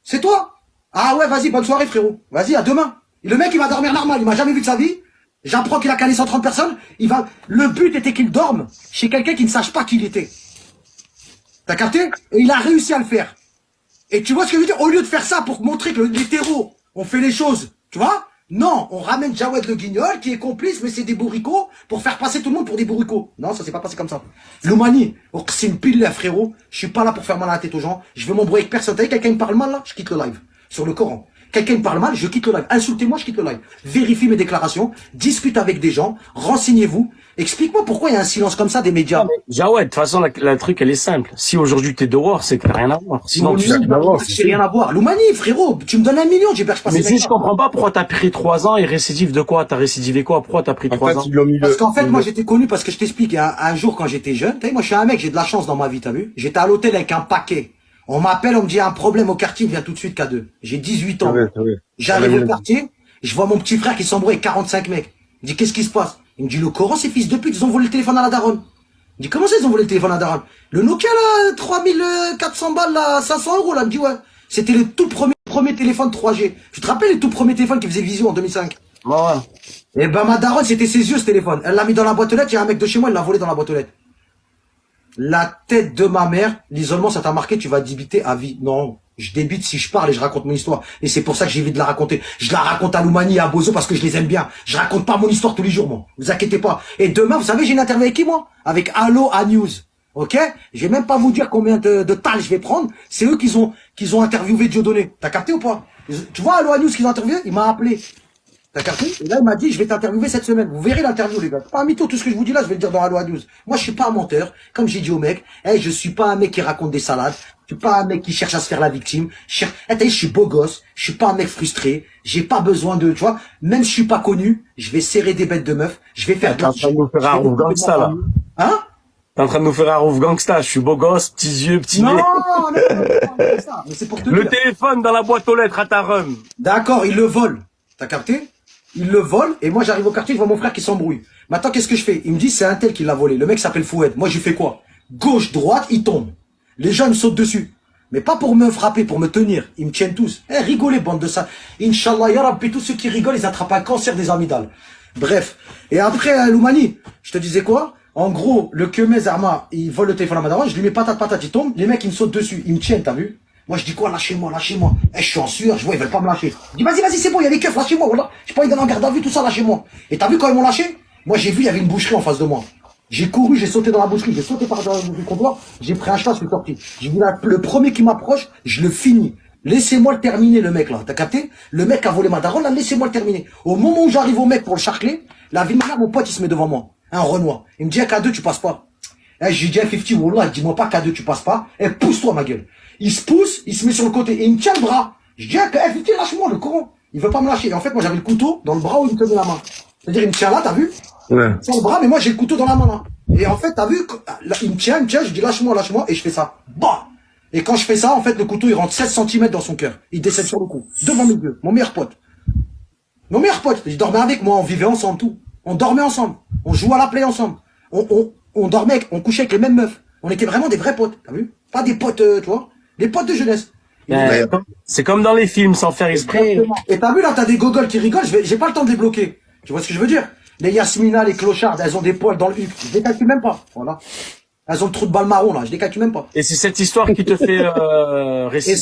c'est toi? Ah ouais, vas-y, bonne soirée, frérot. Vas-y, à demain. Et le mec, il va dormir normal, il m'a jamais vu de sa vie. J'apprends qu'il a calé 130 personnes. Le but était qu'il dorme chez quelqu'un qui ne sache pas qui il était. T'as capté? Et il a réussi à le faire. Et tu vois ce que je veux dire? Au lieu de faire ça pour montrer que les terreaux ont fait les choses, tu vois? Non, on ramène Jawed le Guignol qui est complice, mais c'est des bourricots pour faire passer tout le monde pour des bourricots. Non, ça s'est pas passé comme ça. L'Oumani, c'est une pile là, frérot. Je suis pas là pour faire mal à la tête aux gens. Je veux m'embrouiller avec personne. T'as vu, quelqu'un me parle mal là, je quitte le live. Sur le Coran. Quelqu'un me parle mal, je quitte le live. Insultez-moi, je quitte le live. Vérifie mes déclarations, discute avec des gens, renseignez-vous. Explique-moi pourquoi il y a un silence comme ça des médias. Jawed, de toute façon, la truc, elle est simple. Si aujourd'hui t'es dehors, c'est que t'as rien à voir. Sinon, tu sais j'ai rien à voir. L'Oumani, frérot, tu me donnes 1 million, j'héberge pas. Mais si je comprends pas pourquoi t'as pris 3 ans et récidive de quoi? T'as récidivé quoi? Pourquoi t'as pris 3 ans? Parce qu'en fait, moi, j'étais connu parce que je t'explique, un jour quand j'étais jeune, t'as vu, moi, je suis un mec, j'ai de la chance dans ma vie, t'as vu? J'étais à l'hôtel avec un paquet. On m'appelle, on me dit, il y a un problème au quartier, viens tout de suite, K2. J'ai 18 ans. J'arrive au quartier, je vois mon petit frère qui s'embrouille avec 45 mecs. Il me dit, qu'est-ce qui se passe? Il me dit, le Coran, ces fils de pute, ils ont volé le téléphone à la daronne. Il me dit, comment ça, ils ont volé le téléphone à la daronne? Le Nokia, là, 3400 balles, là, 500 euros, là. Il me dit, ouais. C'était le tout premier téléphone 3G. Tu te rappelles les tout premiers téléphones qui faisaient visio en 2005? Ouais. Et ben, ma daronne, c'était ses yeux, ce téléphone. Elle l'a mis dans la boîte aux lettres, il y a un mec de chez moi, il l'a volé dans la boîte aux lettres. La tête de ma mère, l'isolement, ça t'a marqué, tu vas débiter à vie. Non, je débite si je parle et je raconte mon histoire. Et c'est pour ça que j'évite de la raconter. Je la raconte à Loumani et à Bozo parce que je les aime bien. Je raconte pas mon histoire tous les jours, moi. Vous inquiétez pas. Et demain, vous savez, j'ai une interview avec qui, moi? Avec Allo A News. Ok? Je vais même pas vous dire combien de tal je vais prendre. C'est eux qui ont interviewé Dieudonné. T'as capté ou pas? Tu vois, Allo A News qu'ils ont interviewé? Il m'a appelé. T'as capté? Et là, il m'a dit, je vais t'interviewer cette semaine. Vous verrez l'interview, les gars. Pas un mytho, tout ce que je vous dis là, je vais le dire dans Allo News. Moi, je suis pas un menteur. Comme j'ai dit au mec, je suis pas un mec qui raconte des salades. Je suis pas un mec qui cherche à se faire la victime. Je suis beau gosse. Je suis pas un mec frustré. J'ai pas besoin de, tu vois, même si je suis pas connu, je vais serrer des bêtes de meufs. Je vais faire T'es en train de nous faire un rouf gangsta, là. Hein? T'es en train de nous faire un rouf gangsta. Je suis beau gosse, petits yeux, petits non, nez. non, ça. Mais c'est pour te Le dire. téléphone dans la boîte aux lettres à ta rhum. D'accord, il le vole. T'as capté? Il le vole, et moi j'arrive au quartier, je vois mon frère qui s'embrouille. Maintenant, qu'est-ce que je fais? Il me dit, c'est un tel qui l'a volé. Le mec s'appelle Foued. Moi, je fais quoi? Gauche, droite, il tombe. Les gens, ils me sautent dessus. Mais pas pour me frapper, pour me tenir. Ils me tiennent tous. Rigolez, bande de ça. Inch'Allah, ya Rabbi, tous ceux qui rigolent, ils attrapent un cancer des amygdales. Bref. Et après, Loumani, je te disais quoi? En gros, le Kemez Arma, il vole le téléphone à Madaron, je lui mets patate, il tombe. Les mecs, ils me sautent dessus. Ils me tiennent, t'as vu? Moi, je dis quoi? Lâchez-moi, lâchez-moi. Je suis en sueur, je vois, ils veulent pas me lâcher. Je dis, vas-y, c'est bon, il y a les keufs, lâchez-moi, voilà. J'ai pas envie d'aller en garde à vue, tout ça, lâchez-moi. Et t'as vu quand ils m'ont lâché? Moi, j'ai vu, il y avait une boucherie en face de moi. J'ai couru, j'ai sauté dans la boucherie, j'ai sauté par le comptoir, j'ai pris un chat, je suis sorti. J'ai dit, là, le premier qui m'approche, je le finis. Laissez-moi le terminer, le mec, là. T'as capté? Le mec a volé ma daronne, là, laissez-moi le terminer. Au moment où j'arrive au mec pour le charcler, la vie de ma mère, mon pote, il se met devant moi. Un Renoir. Il me dit, K2, tu passes pas. Eh, j'ai dit à 50, Wallah, dis-moi pas K2, tu passes pas. Eh, pousse-toi, ma gueule. Il se pousse, il se met sur le côté et il me tient le bras. Je dis, eh, 50, lâche-moi, le Coran. Il veut pas me lâcher. Et en fait, moi, j'avais le couteau dans le bras où il me tenait la main. C'est-à-dire, il me tient là, t'as vu? Ouais. Sur le bras, mais moi, j'ai le couteau dans la main, là. Et en fait, t'as vu, là, il me tient, je dis, lâche-moi, et je fais ça. Bah! Et quand je fais ça, en fait, le couteau, il rentre 16 cm dans son cœur. Il décède sur le coup. Devant mes yeux. Mon meilleur pote. Mon meilleur pote. Il dormait avec moi, on vivait ensemble, tout. On dormait ensemble. On jouait à la play ensemble. On dormait, on couchait avec les mêmes meufs. On était vraiment des vrais potes, t'as vu? Pas des potes, tu vois? Des potes de jeunesse. C'est comme dans les films, sans faire exprès. Exactement. Et t'as vu, là, t'as des gogoles qui rigolent, j'ai pas le temps de les bloquer. Tu vois ce que je veux dire? Les Yasmina, les clochards, elles ont des poils dans le huc. Je les calcule même pas. Voilà. Elles ont le trou de balle marron, là. Je les calcule même pas. Et c'est cette histoire qui te fait Et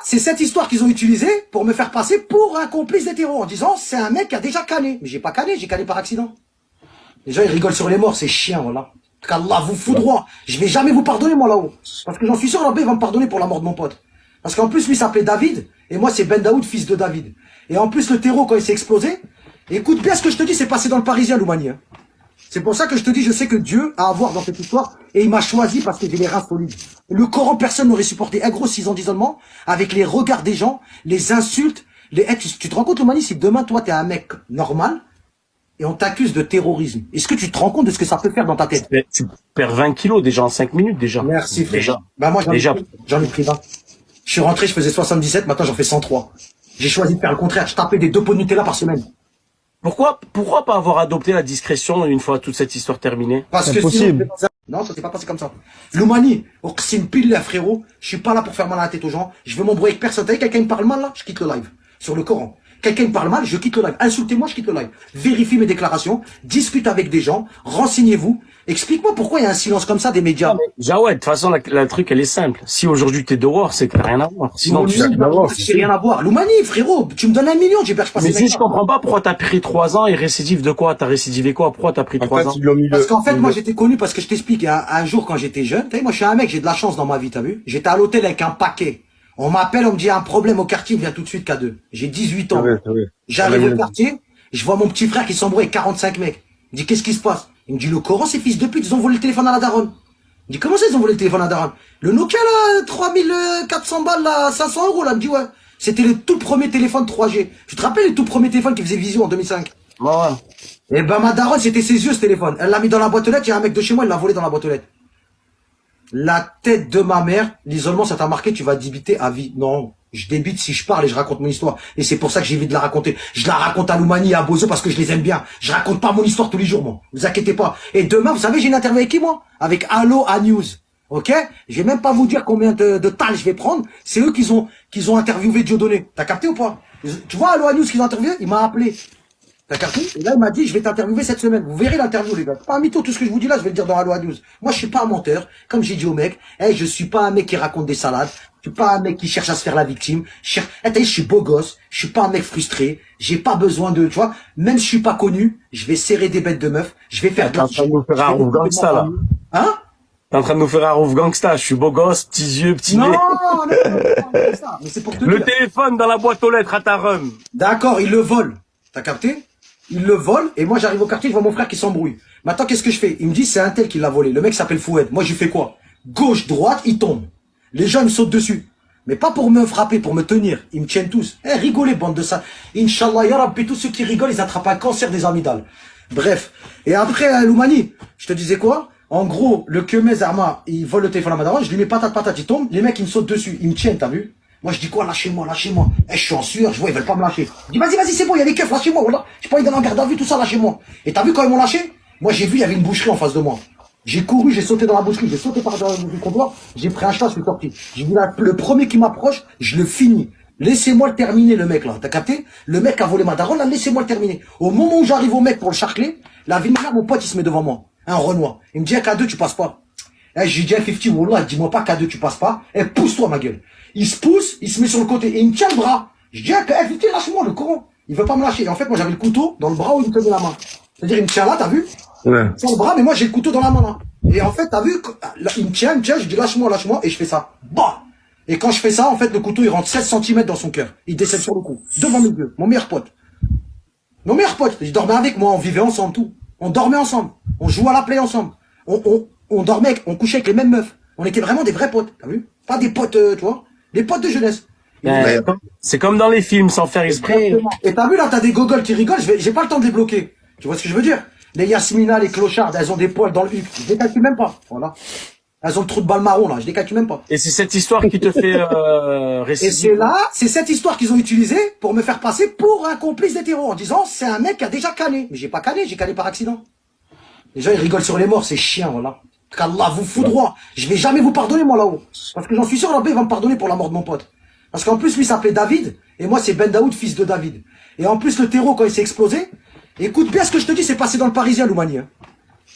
c'est cette histoire qu'ils ont utilisée pour me faire passer pour un complice d'hétéro en disant c'est un mec qui a déjà canné. Mais j'ai pas canné, j'ai canné par accident. Les gens ils rigolent sur les morts, c'est chiant, voilà. Qu'Allah vous foudroie. Je vais jamais vous pardonner moi là-haut. Parce que j'en suis sûr, Allah il va me pardonner pour la mort de mon pote. Parce qu'en plus lui s'appelait David et moi c'est Ben Daoud, fils de David. Et en plus le terreau quand il s'est explosé, écoute bien ce que je te dis, c'est passé dans le Parisien Loumani. Hein. C'est pour ça que je te dis, je sais que Dieu a à voir dans cette histoire et il m'a choisi parce que j'ai les reins solides. Le Coran, personne n'aurait supporté un gros 6 ans d'isolement avec les regards des gens, les insultes, tu te rends compte, Loumani, si demain, toi, t'es un mec normal et on t'accuse de terrorisme, est-ce que tu te rends compte de ce que ça peut faire dans ta tête? Tu perds 20 kilos déjà en 5 minutes déjà. Merci, frère. Déjà. Bah, moi, Déjà. j'en ai pris 20. Je suis rentré, je faisais 77, maintenant j'en fais 103. J'ai choisi de faire le contraire, je tapais des 2 pots de Nutella par semaine. Pourquoi pas avoir adopté la discrétion une fois toute cette histoire terminée? Parce que Impossible. sinon, non, ça s'est pas passé comme ça. Loumani, c'est une pile là, frérot. Je suis pas là pour faire mal à la tête aux gens. Je veux m'embrouiller avec personne. T'as vu, quelqu'un me parle mal là, je quitte le live. Sur le Coran. Quelqu'un me parle mal, je quitte le live. Insultez-moi, je quitte le live. Vérifiez mes déclarations, discute avec des gens, renseignez-vous. Explique-moi pourquoi il y a un silence comme ça des médias. Jawed, de toute façon, la truc, elle est simple. Si aujourd'hui t'es dehors, c'est que t'as rien à voir. Sinon, tu sais. J'ai rien à voir. Loumani, frérot, tu me donnes 1 million, j'héberge pas Mais ces si mecs-là. je comprends pas pourquoi t'as pris 3 ans et récidive de quoi? T'as récidivé quoi? Pourquoi t'as pris 3 ans? Parce qu'en fait, moi, j'étais connu parce que je t'explique, un jour, quand j'étais jeune, t'as vu, moi, je suis un mec, j'ai de la chance dans ma vie, t'as vu? J'étais à l'hôtel avec un paquet. On m'appelle, on me dit, un problème au quartier, viens tout de suite, K2. J'ai 18 ans. J'arrive au quartier, je vois mon petit frère qui s'embrouille avec 45 mecs. Il me dit, qu'est-ce qui se passe? Il me dit, le Coran, ces fils de pute, ils ont volé le téléphone à la daronne. Il me dit, comment ça, ils ont volé le téléphone à la daronne? Le Nokia, là, 3400 balles, là, 500 euros, là, il me dit, ouais. C'était le tout premier téléphone 3G. Tu te rappelles les tout premiers téléphones qui faisaient vision en 2005? Ouais. Eh ben, ma daronne, c'était ses yeux, ce téléphone. Elle l'a mis dans la boîte aux lettres, il y a un mec de chez moi, il l'a volé dans la boîte aux lettres. La tête de ma mère, l'isolement, ça t'a marqué, tu vas débiter à vie. Non, je débite si je parle et je raconte mon histoire. Et c'est pour ça que j'ai envie de la raconter. Je la raconte à Loumani et à Bozo parce que je les aime bien. Je raconte pas mon histoire tous les jours, moi. Vous inquiétez pas. Et demain, vous savez, j'ai une interview avec qui, moi? Avec Allo A News. Ok? Je vais même pas vous dire combien de tal je vais prendre. C'est eux qui ont interviewé Dieudonné. T'as capté ou pas? Tu vois Allo A News qu'ils ont interviewé? Il m'a appelé. T'as capté? Et là, il m'a dit, je vais t'interviewer cette semaine. Vous verrez l'interview, les gars. Pas un mytho, tout ce que je vous dis là, je vais le dire dans Allo News. Moi, je suis pas un menteur. Comme j'ai dit au mec, je suis pas un mec qui raconte des salades. Je suis pas un mec qui cherche à se faire la victime. Je suis beau gosse. Je suis pas un mec frustré. J'ai pas besoin de, tu vois, même si je suis pas connu, je vais serrer des bêtes de meufs. Je vais faire T'es en train de nous faire un rouf gangsta, là. Hein? T'es en train de nous faire un rouf gangsta. Je suis beau gosse, petits yeux, petits Non, nez. non, c'est ça. Mais c'est pour te Le dire. téléphone dans la boîte aux lettres à ta rhum. D'accord, il le vole. T'as capté? Il le vole, et moi j'arrive au quartier, je vois mon frère qui s'embrouille. Maintenant, qu'est-ce que je fais? Il me dit, c'est un tel qui l'a volé. Le mec s'appelle Foued. Moi, je lui fais quoi? Gauche, droite, il tombe. Les gens, ils me sautent dessus. Mais pas pour me frapper, pour me tenir. Ils me tiennent tous. Rigolez, bande de ça. Inch'Allah, ya Rabbi, tous ceux qui rigolent, ils attrapent un cancer des amygdales. Bref. Et après, Loumani, je te disais quoi? En gros, le Kemez Arma, il vole le téléphone à Madaran, je lui mets patate, il tombe. Les mecs, ils me sautent dessus. Ils me tiennent, t'as vu? Moi, je dis quoi? Lâchez-moi, lâchez-moi. Je suis en sueur, je vois, ils veulent pas me lâcher. Je dis, vas-y, c'est bon, il y a des keufs, lâchez-moi, voilà. J'ai pas envie d'aller en garde à vue, tout ça, lâchez-moi. Et t'as vu quand ils m'ont lâché? Moi, j'ai vu, il y avait une boucherie en face de moi. J'ai couru, j'ai sauté dans la boucherie, j'ai sauté par le comptoir, j'ai pris un chat, je suis sorti. J'ai dit, là, le premier qui m'approche, je le finis. Laissez-moi le terminer, le mec, là. T'as capté? Le mec a volé ma daronne, là, laissez-moi le terminer. Au moment où j'arrive au mec pour le charcler, la vie de ma mère, mon pote, il se met devant moi. Un Renoir. Il me dit, K2, tu passes pas. J'ai dit à 50, Wallah, dis-moi pas K2, tu passes pas. Pousse-toi, ma gueule. Il se pousse, il se met sur le côté et il me tient le bras. Je dis à 50, lâche-moi, le Coran. Il veut pas me lâcher. Et en fait, moi, j'avais le couteau dans le bras où il me tenait la main. C'est-à-dire, il me tient là, t'as vu? Ouais. Sur le bras, mais moi, j'ai le couteau dans la main, là. Et en fait, t'as vu, là, il me tient, je dis lâche-moi, et je fais ça. Bah! Et quand je fais ça, en fait, le couteau, il rentre 16 cm dans son cœur. Il décède sur le coup. Devant mes yeux. Mon meilleur pote. Je dormais avec moi, on vivait ensemble, tout. On dormait ensemble. On jouait à la play ensemble. On dormait, on couchait avec les mêmes meufs. On était vraiment des vrais potes, t'as vu? Pas des potes, tu vois, des potes de jeunesse. C'est comme dans les films, sans faire exprès. Exactement. Et t'as vu là, t'as des gogoles qui rigolent, j'ai pas le temps de les bloquer. Tu vois ce que je veux dire? Les Yasmina, les clochards, elles ont des poils dans le huc. Je les calcule même pas. Voilà. Elles ont le trou de balle marron là, je les calcule même pas. Et c'est cette histoire qui te fait Et c'est cette histoire qu'ils ont utilisée pour me faire passer pour un complice des terrors en disant c'est un mec qui a déjà canné. Mais j'ai pas canné, j'ai canné par accident. Les gens ils rigolent sur les morts, c'est chiant, voilà. Qu'Allah vous foudroie. Je vais jamais vous pardonner moi là-haut. Parce que j'en suis sûr, Allah il va me pardonner pour la mort de mon pote. Parce qu'en plus lui s'appelait David, et moi c'est Ben Daoud, fils de David. Et en plus le terreau quand il s'est explosé, écoute bien ce que je te dis, c'est passé dans le Parisien, Loumani. Hein.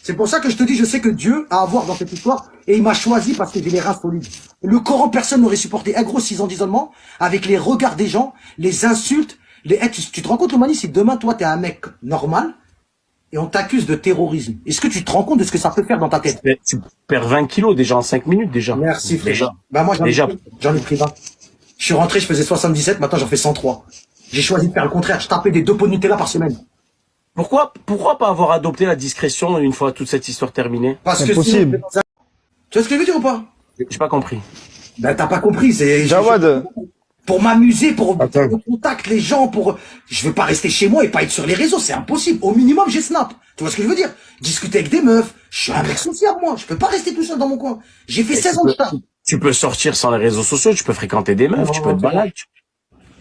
C'est pour ça que je te dis, je sais que Dieu a à voir dans cette histoire, et il m'a choisi parce que j'ai les reins solides. Le Coran, personne n'aurait supporté un gros 6 ans d'isolement, avec les regards des gens, les insultes, tu te rends compte, Loumani, si demain, toi, t'es un mec normal, et on t'accuse de terrorisme, est-ce que tu te rends compte de ce que ça peut faire dans ta tête? Tu perds 20 kilos déjà en 5 minutes déjà. Merci, frère. Déjà. Bah moi, Déjà. j'en ai pris 20. Je suis rentré, je faisais 77, maintenant j'en fais 103. J'ai choisi de faire le contraire, je tapais des 2 pots de Nutella par semaine. Pourquoi pas avoir adopté la discrétion une fois toute cette histoire terminée? Parce que Impossible. sinon, tu vois ce que je veux dire ou pas? J'ai pas compris. Ben t'as pas compris, c'est... Jawad, Pour m'amuser, pour Attends. contact les gens, pour... Je veux pas rester chez moi et pas être sur les réseaux, c'est impossible. Au minimum, j'ai Snap. Tu vois ce que je veux dire? Discuter avec des meufs. Je suis un mec sociable, moi. Je peux pas rester tout seul dans mon coin. J'ai fait 16 ans de stage. Tu peux sortir sans les réseaux sociaux, tu peux fréquenter des meufs, tu peux te balader.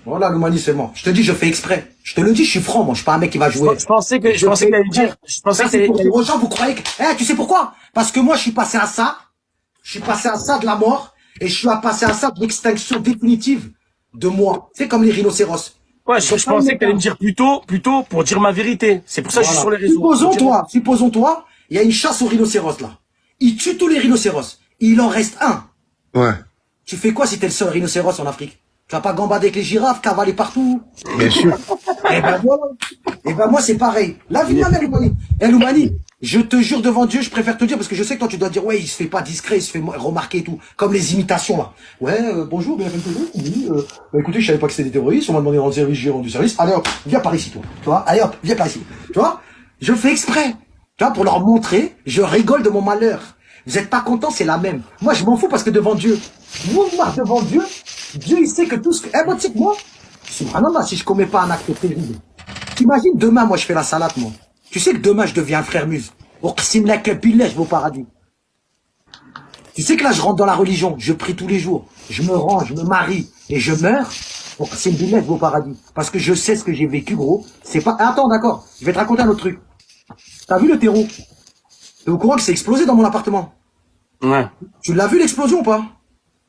Voilà, Loumani, c'est moi. Je te dis, je fais exprès. Je te le dis, je suis franc, moi. Je suis pas un mec qui va jouer. Je pensais que t'allais dire, je pensais que Pour t'allais dire aux gens, vous croyez que... Eh, tu sais pourquoi? Parce que moi, je suis passé à ça. Je suis passé à ça de la mort. Et je suis passé à ça de l'extinction définitive de moi. C'est comme les rhinocéros. Ouais, je pensais que t'allais me dire plutôt pour dire ma vérité. C'est pour ça que je suis sur les réseaux. Supposons-toi, il y a une chasse aux rhinocéros, là. Ils tuent tous les rhinocéros. Il en reste un. Ouais. Tu fais quoi si t'es le seul rhinocéros en Afrique? Tu vas pas gambader avec les girafes, cavaler partout? Bien sûr. Eh ben voilà. Eh ben moi c'est pareil. La vie de ma mère, Loumani. Eh Loumani, je te jure devant Dieu, je préfère te dire parce que je sais que toi tu dois dire ouais il se fait pas discret, il se fait remarquer et tout, comme les imitations là. Ouais bonjour, bienvenue toujours. Oui, bah, écoutez je savais pas que c'était des terroristes, on m'a demandé de rendre service, j'ai rendu service. Allez hop, viens par ici toi. Tu vois, allez hop, viens par ici. Tu vois, je fais exprès. Tu vois pour leur montrer, je rigole de mon malheur. Vous êtes pas contents, c'est la même. Moi je m'en fous parce que devant Dieu, moi devant Dieu, Dieu il sait que tout ce que, eh moi tu sais que moi. Subhanallah, si je commets pas un acte terrible. T'imagines, demain, moi, je fais la salade, moi. Tu sais que demain, je deviens un frère muse. Oqsim lak billah, je vais au paradis. Tu sais que là, je rentre dans la religion. Je prie tous les jours. Je me rends, je me marie et je meurs. Oqsim billah, je vais au paradis. Parce que je sais ce que j'ai vécu, gros. C'est pas, attends, d'accord. Je vais te raconter un autre truc. T'as vu le terreau? T'es au courant que c'est explosé dans mon appartement? Ouais. Tu l'as vu l'explosion ou pas?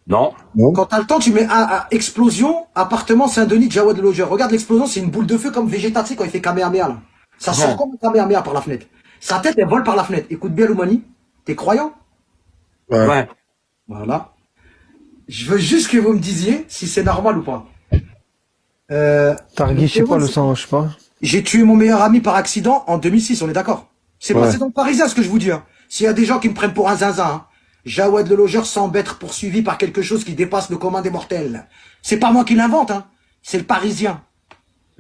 Non. Quand t'as le temps, tu mets explosion, appartement Saint-Denis, Jawad le logeur. Regarde l'explosion, c'est une boule de feu comme Vegeta, tu sais, quand il fait Kamehameha, là. Ça sort comme un Kamehameha par la fenêtre. Sa tête, elle vole par la fenêtre. Écoute bien, Loumani. T'es croyant? Ouais. Voilà. Je veux juste que vous me disiez si c'est normal ou pas. Targui, je sais pas, le sang, je sais pas. J'ai tué mon meilleur ami par accident en 2006, on est d'accord? C'est Ouais. passé dans le Parisien, ce que je vous dis, hein. S'il y a des gens qui me prennent pour un zinzin, hein. Jawad le logeur semble être poursuivi par quelque chose qui dépasse le commun des mortels. C'est pas moi qui l'invente, hein. C'est le Parisien.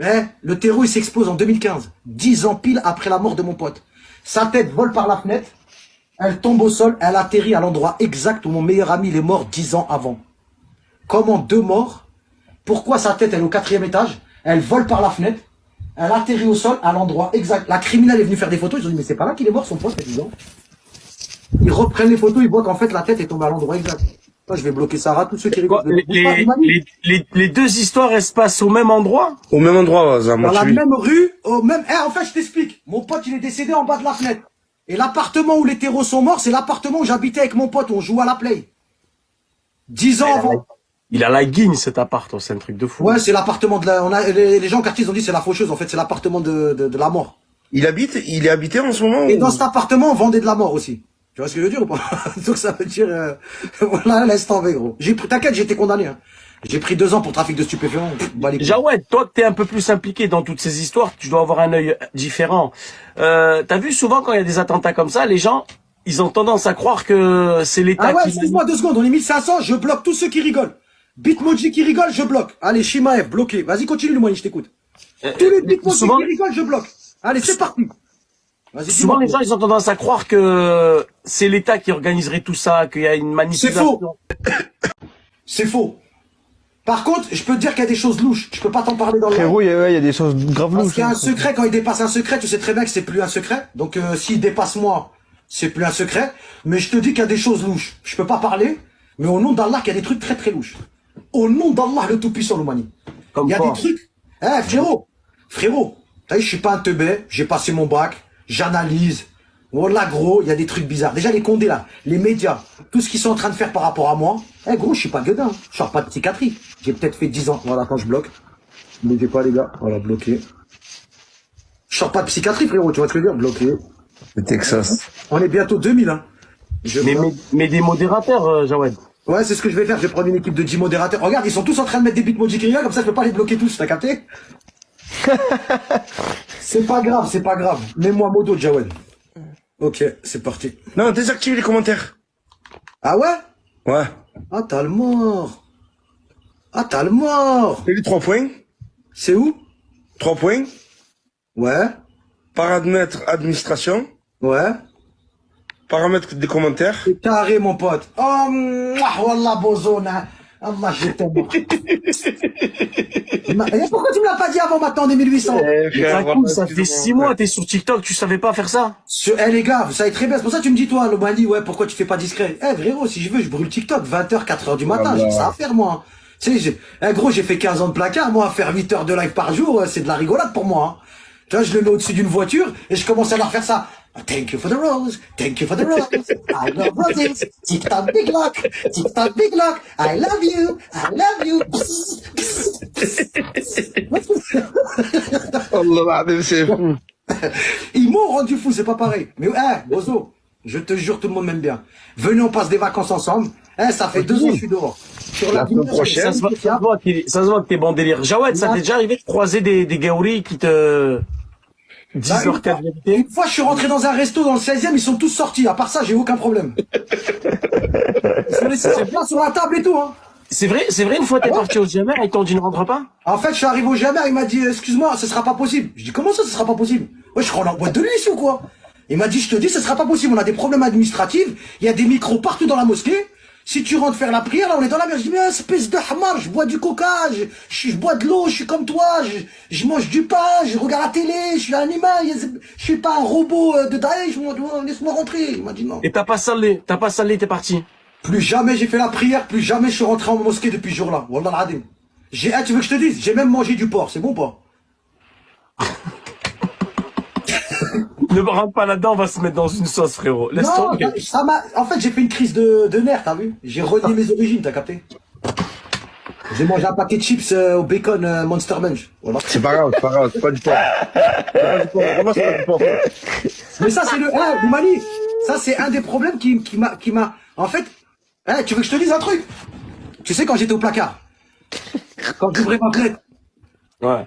Eh, le terreau, il s'explose en 2015. 10 ans pile après la mort de mon pote. Sa tête vole par la fenêtre. Elle tombe au sol. Elle atterrit à l'endroit exact où mon meilleur ami il est mort 10 ans avant. Comment 2 morts? Pourquoi sa tête, elle est au 4e étage? Elle vole par la fenêtre. Elle atterrit au sol à l'endroit exact. La criminelle est venue faire des photos. Ils ont dit, mais c'est pas là qu'il est mort, son pote, il y a 10 ans. Ils reprennent les photos, ils voient qu'en fait la tête est tombée à l'endroit exact. Moi, je vais bloquer Sarah, tous ceux qui rigolent. Les deux histoires, elles se passent au même endroit? Au même endroit, Dans Zama, la tu même rue, au même... Eh, en fait, je t'explique. Mon pote, il est décédé en bas de la fenêtre. Et l'appartement où les terreaux sont morts, c'est l'appartement où j'habitais avec mon pote, où on jouait à la play. 10 ans avant. Il a la guigne, cet appart, c'est un truc de fou. Ouais, c'est l'appartement de la... On a... les gens au quartier, ils ont dit c'est la faucheuse. En fait, c'est l'appartement de la mort. Il est habité en ce moment Et ou... dans cet appartement, on vendait de la mort aussi. Tu vois ce que je veux dire ou pas? Donc ça veut dire... voilà, laisse tomber, gros. T'inquiète, j'ai été condamné. Hein. J'ai pris 2 ans pour trafic de stupéfiants. Bah, Jawad, toi que t'es un peu plus impliqué dans toutes ces histoires, tu dois avoir un œil différent. T'as vu souvent quand il y a des attentats comme ça, les gens, ils ont tendance à croire que c'est l'État Ah ouais, qui... excuse-moi 2 secondes, on est 1500, je bloque tous ceux qui rigolent. Bitmoji qui rigole, je bloque. Allez, Shimaev, bloqué. Vas-y, continue le moyen, je t'écoute. Tous les Bitmoji souvent- qui rigolent, je bloque. Allez, c'est parti. Vas-y, Souvent, dis-moi. les gens, ils ont tendance à croire que c'est l'État qui organiserait tout ça, qu'il y a une C'est manipulation. faux. C'est faux. Par contre, je peux te dire qu'il y a des choses louches. Je peux pas t'en parler dans le live. Frérot, il y a des choses graves Parce louches. qu'il y a un hein. secret, quand il dépasse un secret, tu sais très bien que c'est plus un secret. Donc s'il dépasse moi, c'est plus un secret. Mais je te dis qu'il y a des choses louches. Je peux pas parler, mais au nom d'Allah, qu'il y a des trucs très très louches. Au nom d'Allah, le Tout-Puissant, l'Oumani. Comme Il y a quoi. des trucs. Eh frérot, t'as vu, je suis pas un teubé, j'ai passé mon bac, j'analyse. Voilà gros, il y a des trucs bizarres. Déjà les condés là, les médias, tout ce qu'ils sont en train de faire par rapport à moi. Eh gros, je suis pas gueudin, je sors pas de psychiatrie. J'ai peut-être fait 10 ans. Voilà, quand je bloque. Ne bougez pas les gars, voilà, bloqué. Je sors pas de psychiatrie frérot, tu vois ce que je veux dire, bloqué. Le Texas. On est bientôt 2000 hein. Mais des modérateurs, Jawed. Ouais, c'est ce que je vais faire, je vais prendre une équipe de 10 modérateurs. Regarde, ils sont tous en train de mettre des buts Mojikria, comme ça je peux pas les bloquer tous, t'as capté? C'est pas grave. Mets-moi modo, Jawed. Ok, c'est parti. Non, désactive les commentaires. Ah ouais? Ouais. Ah, t'as le mort. Et les 3 points. C'est où? 3 points. Ouais, Paramètres administration. ouais. Paramètres des commentaires. C'est carré, mon pote. Oh, mouah, wallah, bozona. Allah, je t'aime. Et pourquoi tu me l'as pas dit avant maintenant, des 1800? Ça coule, ça fait 6 mois, t'es sur TikTok, tu savais pas faire ça? Eh les gars, vous savez très bien, c'est pour ça que tu me dis toi, le Mali, ouais, pourquoi tu fais pas discret? Eh frérot, si je veux, je brûle TikTok, 20h, 4h du matin, j'ai que ça à faire moi. Tu sais, gros, j'ai fait 15 ans de placard, moi, faire 8 heures de live par jour, c'est de la rigolade pour moi. Hein. Tu vois, je le mets au-dessus d'une voiture et je commence à leur faire ça. Thank you for the rose, thank you for the rose, I love roses, tic-tac big lock, I love you. Allah, c'est fou. Ils m'ont rendu fou, c'est pas pareil. Mais Bozo, je te jure, tout le monde m'aime bien. Venez, on passe des vacances ensemble. Ça fait 2 ans que je suis dehors. Sur la semaine prochaine. Ça se voit que t'es bon délire. Jawed, ça t'est déjà arrivé de croiser des gaouris qui te disent leur cas de vérité? Une fois, je suis rentré dans un resto dans le 16e, ils sont tous sortis. À part ça, j'ai aucun problème. Ils sont laissés leur place sur la table et tout, hein. C'est vrai, une fois t'es parti au Jammer, ils t'ont dit ne rentre pas? En fait, je suis arrivé au Jammer, il m'a dit, excuse-moi, ce sera pas possible. Je dis, comment ça, ce sera pas possible? Ouais, je rentre en boîte de nuit ici ou quoi? Il m'a dit, je te dis, ce sera pas possible. On a des problèmes administratifs. Il y a des micros partout dans la mosquée. Si tu rentres faire la prière, là, on est dans la mer. Je dis, mais espèce de hamar, je bois du coca, je bois de l'eau, je suis comme toi, je mange du pain, je regarde la télé, je suis un animal, je suis pas un robot de Daesh, laisse-moi rentrer. Il m'a dit non. Et t'as pas salé, t'es parti. Plus jamais j'ai fait la prière, plus jamais je suis rentré en mosquée depuis ce jour-là. Wallah al-Adim. Tu veux que je te dise? J'ai même mangé du porc, c'est bon ou pas? Ne rentre pas là-dedans, on va se mettre dans une sauce, frérot. Laisse Non, tomber. en fait, j'ai fait une crise de nerfs, t'as vu? J'ai renié mes origines, t'as capté? J'ai mangé un paquet de chips au bacon Monster Munch. Voilà. C'est pas grave, c'est pas du porc. Comment c'est pas du porc? Mais ça, c'est Oumani, ça, c'est un des problèmes qui m'a, en fait, tu veux que je te dise un truc? Tu sais, quand j'étais au placard, quand j'ouvrais ma fenêtre, Ouais.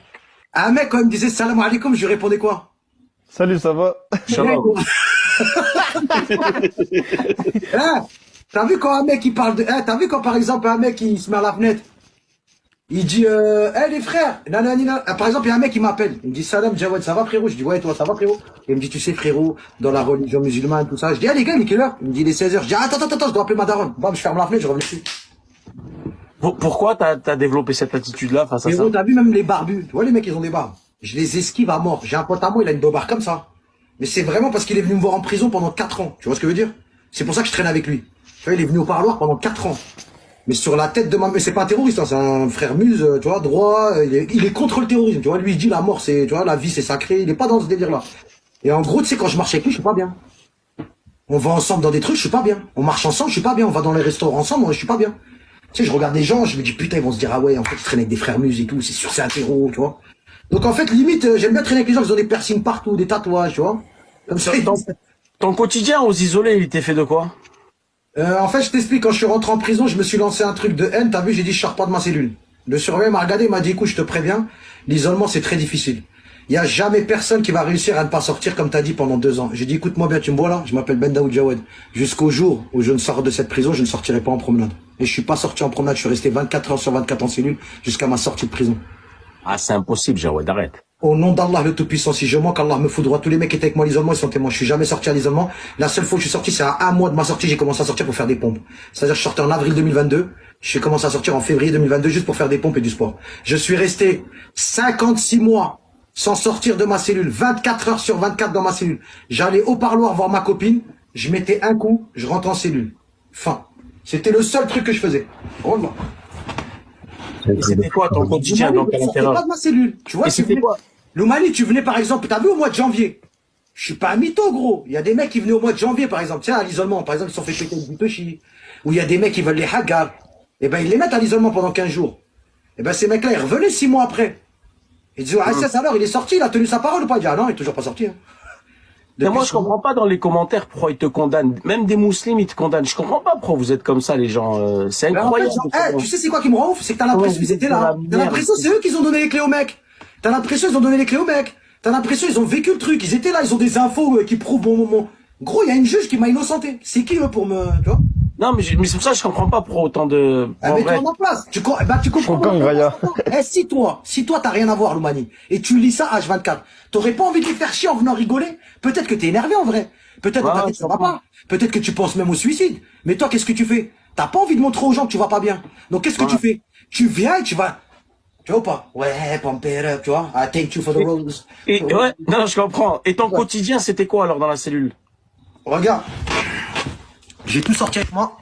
un mec, quand il me disait salam alaikum, je lui répondais quoi? Salut, ça va? Shalom. T'as vu quand un mec il parle de, t'as vu quand par exemple un mec il se met à la fenêtre, il dit les frères, nanana. Par exemple il y a un mec qui m'appelle, il me dit salam Jawed, ça va frérot? Je dis ouais, toi ça va frérot? Et il me dit tu sais frérot, dans la religion musulmane tout ça. Je dis les gars, il est quelle heure? Il me dit il est 16h. Je dis attends, je dois appeler ma daronne. Bam, je ferme la fenêtre, je reviens dessus. Pourquoi t'as développé cette attitude-là face à ça? Frérot, t'as vu même les barbus, tu vois les mecs ils ont des barbes. Je les esquive à mort. J'ai un pote à moi, il a une beubare comme ça. Mais c'est vraiment parce qu'il est venu me voir en prison pendant 4 ans. Tu vois ce que je veux dire? C'est pour ça que je traîne avec lui. Tu vois, il est venu au parloir pendant 4 ans. Mais sur la tête de mais c'est pas un terroriste, hein, c'est un frère muse, tu vois, droit, il est contre le terrorisme, tu vois, lui il dit la mort c'est, tu vois, la vie c'est sacré, il est pas dans ce délire là. Et en gros, tu sais, quand je marche avec lui, je suis pas bien. On va ensemble dans des trucs, je suis pas bien. On marche ensemble, je suis pas bien. On va dans les restaurants ensemble, je suis pas bien. Tu sais, je regarde des gens, je me dis putain, ils vont se dire ah ouais, en fait, ils traînent avec des frères muses et tout, c'est sûr, c'est un terreau, tu vois. Donc en fait, limite, j'aime bien traîner avec les gens qui ont des piercings partout, des tatouages, tu vois. Comme ça, Ton quotidien aux isolés, il était fait de quoi? en fait, je t'explique, quand je suis rentré en prison, je me suis lancé un truc de haine, t'as vu, j'ai dit, je sors pas de ma cellule. Le surveillant m'a regardé, il m'a dit, écoute, je te préviens, l'isolement, c'est très difficile. Il y a jamais personne qui va réussir à ne pas sortir, comme t'as dit, pendant 2 ans. J'ai dit, écoute-moi bien, tu me vois là, je m'appelle Ben Daoud Jawed. Jusqu'au jour où je ne sors de cette prison, je ne sortirai pas en promenade. Et je suis pas sorti en promenade, je suis resté 24 heures sur 24 en cellule, jusqu'à ma sortie de prison. Ah, c'est impossible, Jawed, arrête. Au nom d'Allah le Tout-Puissant, si je manque, Allah me foudroie. Tous les mecs qui étaient avec moi à l'isolement, ils sont témoins. Je suis jamais sorti à l'isolement. La seule fois où je suis sorti, c'est à 1 mois de ma sortie, j'ai commencé à sortir pour faire des pompes. C'est-à-dire, je sortais en avril 2022. J'ai commencé à sortir en février 2022 juste pour faire des pompes et du sport. Je suis resté 56 mois sans sortir de ma cellule. 24 heures sur 24 dans ma cellule. J'allais au parloir voir ma copine. Je mettais un coup, je rentre en cellule. Fin. C'était le seul truc que je faisais. Oh là. Et c'était quoi ton quotidien donc à Je sortais l'intérieur? pas de ma cellule. Tu vois, Et c'était quoi? L'Oumani, tu venais par exemple, t'as vu au mois de janvier. Je suis pas un mytho, gros. Il y a des mecs qui venaient au mois de janvier, par exemple. Tiens, à l'isolement, par exemple, ils se sont fait péter le butoshi. Ou il y a des mecs qui veulent les hagar. Eh ben, ils les mettent à l'isolement pendant 15 jours. Eh ben, ces mecs-là, ils revenaient 6 mois après. Ils disaient, ah, ça, alors, il est sorti, il a tenu sa parole ou pas? Il dit, ah non, il est toujours pas sorti. Hein. Mais moi, je comprends pas dans les commentaires pourquoi ils te condamnent. Même des musulmans, ils te condamnent. Je comprends pas pourquoi vous êtes comme ça, les gens. C'est Mais en fait, incroyable. genre, tu sais, c'est quoi qui me rend ouf? C'est que t'as l'impression qu'ils étaient là. Merde. T'as l'impression, c'est eux qui ont donné les clés aux mecs. T'as l'impression, ils ont donné les clés aux mecs. T'as l'impression, ils ont vécu le truc. Ils étaient là, ils ont des infos qui prouvent bon moment. Gros, il y a une juge qui m'a innocenté. C'est qui, eux, pour me, tu vois? Non, mais c'est pour ça que je comprends pas pourquoi autant de. Ah, En mets-toi vrai. à ma place. Tu comprends. comprends, Raya. Si toi, t'as rien à voir, Loumani, et tu lis ça H24, t'aurais pas envie de les faire chier en venant rigoler? Peut-être que t'es énervé en vrai. Peut-être Ouais, que ta tête, je ça va comprends. pas. Peut-être que tu penses même au suicide. Mais toi, qu'est-ce que tu fais? T'as pas envie de montrer aux gens que tu vas pas bien. Donc, qu'est-ce que tu fais? Tu viens et tu vas, tu vois ou pas? Ouais, pump it up, tu vois? I thank you for the rose. Et, ouais, non, je comprends. Et ton quotidien, c'était quoi alors dans la cellule? Regarde. J'ai tout sorti avec moi.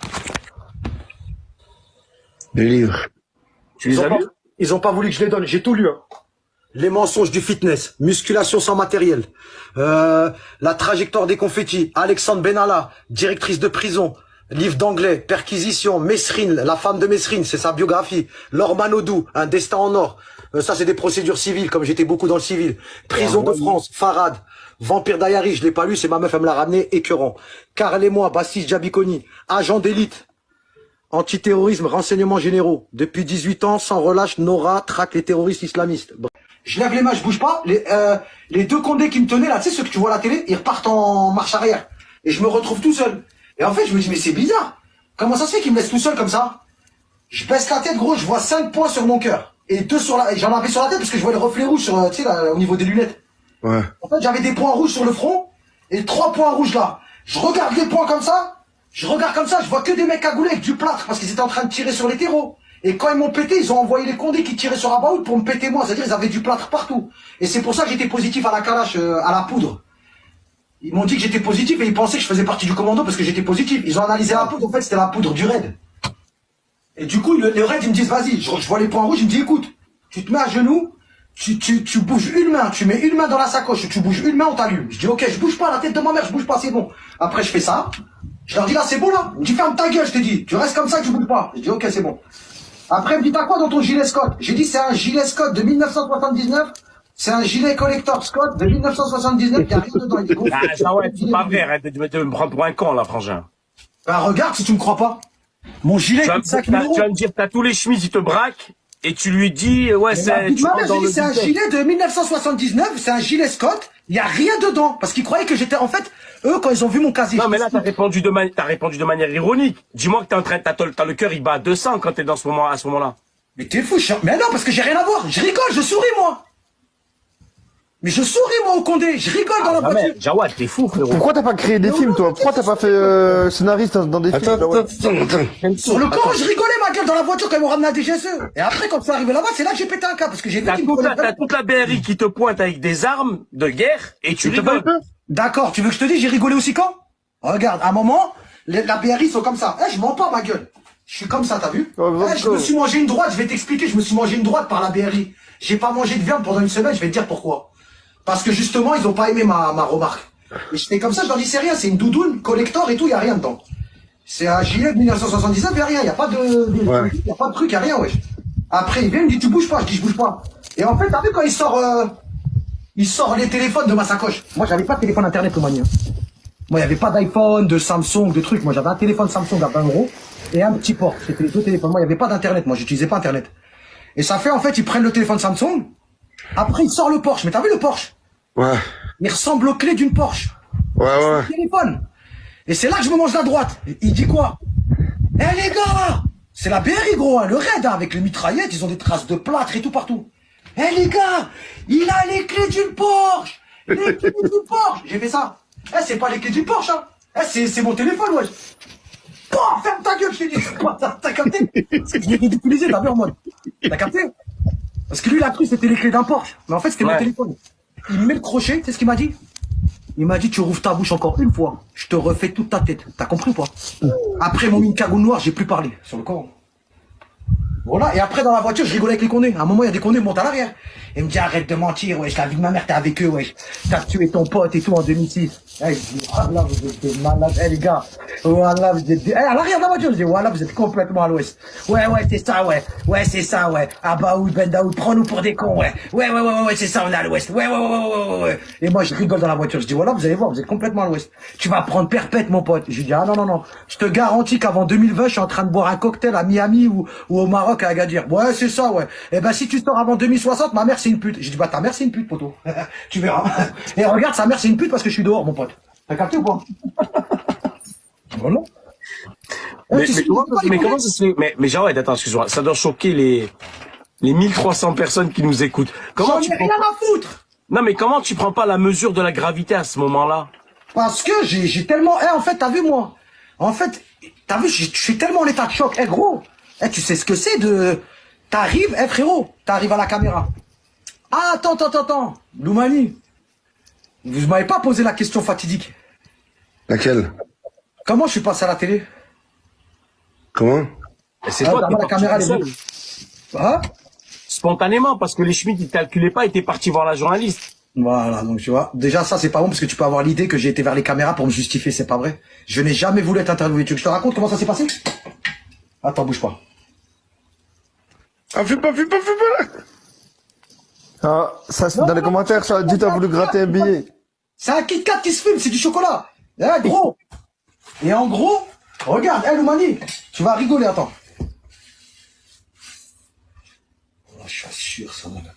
Les livres. Tu les as lus? Ils ont pas voulu que je les donne. J'ai tout lu. Hein. Les mensonges du fitness, musculation sans matériel, la trajectoire des confettis, Alexandre Benalla, directrice de prison, livre d'anglais, perquisition, Mesrine, la femme de Mesrine, c'est sa biographie, Laure Manodou, un destin en or, ça c'est des procédures civiles, comme j'étais beaucoup dans le civil, prison de France, Farad, Vampire Diary, je l'ai pas lu, c'est ma meuf, elle me l'a ramené, écœurant, Karl et moi, Bassis Djabikoni, agent d'élite, antiterrorisme, renseignements généraux, depuis 18 ans, sans relâche, Nora traque les terroristes islamistes. Je lève les mains, je bouge pas. Les deux condés qui me tenaient là, tu sais ceux que tu vois à la télé, ils repartent en marche arrière. Et je me retrouve tout seul. Et en fait, je me dis, mais c'est bizarre. Comment ça se fait qu'ils me laissent tout seul comme ça? Je baisse la tête, gros, je vois 5 points sur mon cœur. Et 2 sur la... J'en avais sur la tête parce que je vois le reflet rouge sur, tu sais, là, au niveau des lunettes. Ouais. En fait, j'avais des points rouges sur le front et 3 points rouges là. Je regarde les points comme ça. Je regarde comme ça, je vois que des mecs cagoulés avec du plâtre parce qu'ils étaient en train de tirer sur les terreaux. Et quand ils m'ont pété, ils ont envoyé les condés qui tiraient sur Abaoud pour me péter moi. C'est-à-dire ils avaient du plâtre partout. Et c'est pour ça que j'étais positif à la calache, à la poudre. Ils m'ont dit que j'étais positif et ils pensaient que je faisais partie du commando parce que j'étais positif. Ils ont analysé la poudre, en fait c'était la poudre du raid. Et du coup, le raid, ils me disent, vas-y, je vois les points rouges, ils me disent, écoute, tu te mets à genoux, tu bouges une main, tu mets une main dans la sacoche, tu bouges une main, on t'allume. Je dis, ok, je bouge pas, la tête de ma mère, je bouge pas, c'est bon. Après, je fais ça. Je leur dis, là, c'est bon, là. Ils me disent, ferme ta gueule, je te dis. Tu restes comme ça, tu bouges pas. Je dis, ok, c'est bon. Après, il me dit, t'as quoi dans ton gilet Scott? J'ai dit, c'est un gilet Scott de 1979. C'est un gilet collector Scott de 1979. Il n'y a rien dedans. Il est gonflé. Ah ouais, c'est pas vrai, arrête de me prendre pour un con, là, frangin. Bah, regarde si tu me crois pas. Mon gilet coûte 5 000 euros. Tu vas me dire, t'as tous les chemises, ils te braquent, et tu lui dis, ouais, c'est, tu rentres dans le C'est un business. gilet de 1979, c'est un gilet Scott, il y a rien dedans. Parce qu'ils croyaient que j'étais, en fait, eux, quand ils ont vu mon casier. Non, mais là, t'as répondu de manière ironique. Dis-moi que t'es en train, t'as le cœur, il bat à 200 quand t'es dans ce moment, à ce moment-là. Mais t'es fou, mais non, parce que j'ai rien à voir. Je rigole, je souris, moi. Mais je souris, moi, au Condé. Je rigole dans la Ah, voiture. mais, Jawad, t'es fou, frérot. Pourquoi t'as pas créé des films, toi? Pourquoi t'as pas fait scénariste dans des films? Attends. Sur le corps, je rigolais, ma gueule, dans la voiture quand ils m'ont ramené à DGSE. Et après, quand je suis arrivé là-bas, c'est là que j'ai pété un câble. Parce que j'ai vu T'as qu'ils me prenaient t'as toute la BRI qui te pointe avec des armes de guerre, et tu rigoles. D'accord, tu veux que je te dise, j'ai rigolé aussi quand? Regarde, à un moment, la BRI sont comme ça. Eh, je mens pas, ma gueule. Je suis comme ça, t'as vu? Ouais, Je me suis mangé une droite, je vais t'expliquer, je me suis mangé une droite par la BRI. J'ai pas mangé de viande pendant une semaine, je vais te dire pourquoi. Parce que justement, ils ont pas aimé ma remarque. Et je fais comme ça, je leur dis c'est rien, c'est une doudoune, collector et tout, y a rien dedans. C'est un gilet de 1979, y a rien, y a pas Ouais. y a pas de truc, y a rien, wesh. Après, il vient, il me dit tu bouges pas, je dis je bouge pas. Et en fait, t'as vu quand il sort les téléphones de ma sacoche. Moi, j'avais pas de téléphone internet, au Mania. Moi, il y avait pas d'iPhone, de Samsung, de trucs. Moi, j'avais un téléphone Samsung à 20 € et un petit port. C'était les deux téléphones. Moi, il y avait pas d'internet. Moi, j'utilisais pas internet. Et ça fait, en fait, ils prennent le téléphone Samsung. Après, ils sortent le Porsche. Mais t'as vu le Porsche? Ouais. Il ressemble aux clés d'une Porsche. Ouais. Le téléphone. Et c'est là que je me mange la droite. Et il dit quoi? Eh les gars, c'est la BRI, gros, hein, le raid, hein, avec les mitraillettes, ils ont des traces de plâtre et tout partout. Eh les gars, il a les clés d'une Porsche. Les clés d'une Porsche. J'ai fait ça. Eh, c'est pas les clés d'une Porsche, hein. Eh, c'est mon téléphone, wesh. Oh, ferme ta gueule, je t'ai dit. T'as capté? Parce que je l'ai ridiculisé, t'as vu en mode. T'as capté? Parce que lui, il a cru que c'était les clés d'un Porsche. Mais en fait, c'était mon téléphone. Il me met le crochet, tu sais ce qu'il m'a dit? Il m'a dit, tu rouvres ta bouche encore une fois. Je te refais toute ta tête. T'as compris ou pas? Après, mon une cagoule noire, j'ai plus parlé. Sur le corps. Voilà, et après dans la voiture, je rigolais avec les condés. À un moment, il y a des condés qui montent à l'arrière. Il me dit arrête de mentir, wesh, la vie de ma mère, t'es avec eux, wesh. T'as tué ton pote et tout en 2006. Eh, je dis, voilà, vous êtes des malades, eh les gars. Voilà, vous êtes des... Eh, à l'arrière de la voiture, je dis, voilà, vous êtes complètement à l'ouest. Ouais, c'est ça, ouais. Ouais, c'est ça, ouais. Ah bah oui, Ben Daoud, prends-nous pour des cons, ouais. Ouais, c'est ça, on est à l'ouest. Ouais. Et moi, je rigole dans la voiture. Je dis, voilà, vous allez voir, vous êtes complètement à l'ouest. Tu vas prendre perpète, mon pote. Je lui dis, ah non. Je te garantis qu'avant 2020, je suis en train de boire un cocktail à Miami ou au Maroc à Agadir. Ouais, c'est ça, ouais. Eh ben, si tu sors avant 2060, ma mère, c'est une pute. J'ai dit, bah, ta mère, c'est une pute, poteau. Tu verras. Et regarde, sa mère, c'est une pute parce que je suis dehors, mon pote. T'as capté ou pas? Voilà. Mais comment ça se fait? Mais Jawed, attends, excuse-moi. Ça doit choquer les 1300 personnes qui nous écoutent. Comment J'en ai rien à foutre! Non, mais comment tu prends pas la mesure de la gravité à ce moment-là? Parce que j'ai tellement... Eh, en fait, t'as vu, moi? En fait, t'as vu, je suis tellement en état de choc. Eh, gros, eh, tu sais ce que c'est de... T'arrives, eh, frérot, t'arrives à la caméra. Ah, attends. Loumani, vous m'avez pas posé la question fatidique. Laquelle? Comment je suis passé à la télé? Comment? C'est toi qui la caméra, les seul. Hein? Spontanément, parce que les Schmitt, ils calculaient pas, ils étaient partis voir la journaliste. Voilà, donc tu vois. Déjà, ça, c'est pas bon parce que tu peux avoir l'idée que j'ai été vers les caméras pour me justifier, c'est pas vrai. Je n'ai jamais voulu être interviewé. Tu veux que je te raconte comment ça s'est passé? Attends, bouge pas. Ah, fais pas là. Ah, ça, c'est dans les commentaires, ça dit t'as voulu gratter un billet. C'est un Kit Kat qui se filme, c'est du chocolat. Eh, gros. Et en gros, regarde, Loumani, tu vas rigoler, attends. Oh, je suis sûr, ça, mon putain.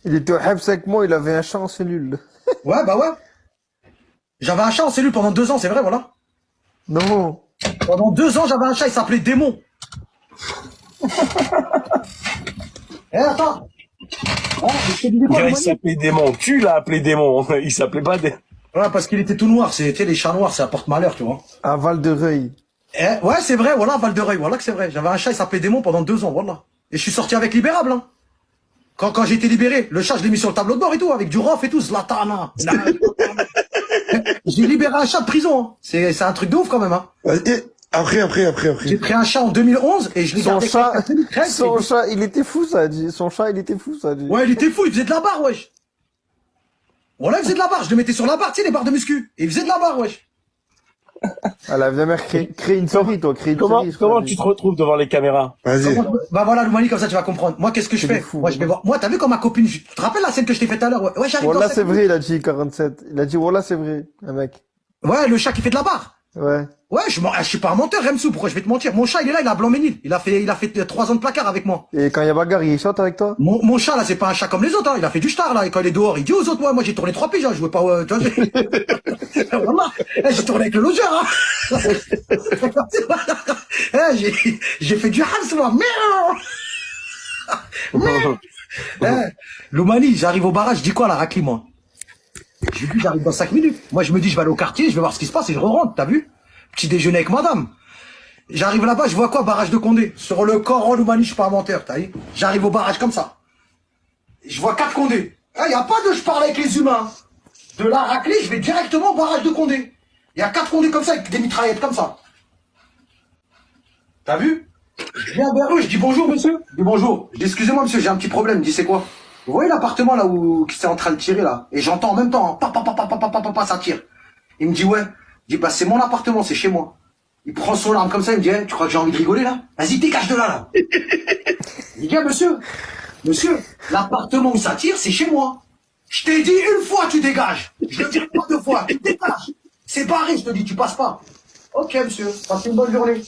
Il était au Hebs avec moi, il avait un chat en cellule. Ouais, bah ouais. J'avais un chat en cellule pendant 2 ans, c'est vrai, voilà. Non. Pendant 2 ans, j'avais un chat, il s'appelait Démon. Eh, attends. Ah, je te disais quoi, Il Loumani? s'appelait Démon. Tu l'as appelé Démon. Il s'appelait pas Démon. Ouais, parce qu'il était tout noir. C'était les chats noirs, ça apporte malheur, tu vois. À Val de Reuil. Eh, ouais, c'est vrai, voilà, Val de Reuil, voilà que c'est vrai. J'avais un chat, il s'appelait Démon pendant 2 ans, voilà. Et je suis sorti avec Libérable, hein. Quand j'ai été libéré, le chat, je l'ai mis sur le tableau de bord et tout, avec du rof et tout, Zlatana. J'ai libéré un chat de prison, hein. C'est un truc de ouf quand même, hein. Après. J'ai pris un chat en 2011 et je l'ai gardé jusqu'à 2013. Son chat, il était fou, ça a dit. Son chat, il était fou, ça a dit. Ouais, il était fou, il faisait de la barre, wesh. Voilà, il faisait de la barre. Je le mettais sur la barre, tu sais, les barres de muscu. Et il faisait de la barre, wesh. Ah, la vieille mère, crée une série, toi, crée une série. je crois, Comment elle tu dit. te retrouves devant les caméras? Vas-y. Bah voilà, Loumani, comme ça tu vas comprendre. Moi, qu'est-ce que je C'est fais? fou, Moi, je vais voir. Moi, t'as vu comme ma copine, tu te rappelles la scène que je t'ai faite tout à l'heure? Ouais, j'arrive dans Wallah, cette- c'est vrai, il a dit 47. Il a dit, Wallah, c'est vrai, un mec. Ouais, le chat qui fait de la barre. Ouais. Ouais, je suis pas un menteur, Remsou, pourquoi je vais te mentir? Mon chat, il est là, il a Blanc-Ménil. Il a fait 3 ans de placard avec moi. Et quand il y a bagarre, il chante avec toi? Mon chat, là, c'est pas un chat comme les autres, hein. Il a fait du star, là. Et quand il est dehors, il dit aux autres, moi, j'ai tourné 3 piges, hein. Je jouais pas, tu vois, Vraiment. J'ai tourné avec le logeur, hein. J'ai fait du Hans, moi. Merde. Loumani, j'arrive au barrage, je dis quoi, la raclie, moi? J'ai dit, j'arrive dans 5 minutes. Moi, je me dis, je vais aller au quartier, je vais voir ce qui se passe et je rentre, t'as vu? Petit déjeuner avec madame. J'arrive là-bas, je vois quoi? Barrage de Condé. Sur le corps en Loumani, je suis pas un menteur, t'as vu? J'arrive au barrage comme ça. Je vois 4 Condé. Il y a pas de je parle avec les humains. De la raclée, je vais directement au barrage de Condé. Il y a 4 Condé comme ça, avec des mitraillettes comme ça. T'as vu? Je viens vers eux, je dis bonjour, monsieur. Je dis bonjour. Je dis, excusez-moi, monsieur, j'ai un petit problème. Il dit, c'est quoi? Vous voyez l'appartement là où qui c'est en train de tirer là? Et j'entends en même temps, hein, ça tire. Il me dit, ouais. Je dis, bah, c'est mon appartement, c'est chez moi. Il prend son arme comme ça, il me dit, tu crois que j'ai envie de rigoler là? Vas-y, dégage de là. Il dit, monsieur, l'appartement où ça tire, c'est chez moi. Je t'ai dit une fois, tu dégages. Je te dis pas 2 fois, tu dégages. C'est barré, je te dis, tu passes pas. Ok, monsieur, passez une bonne journée.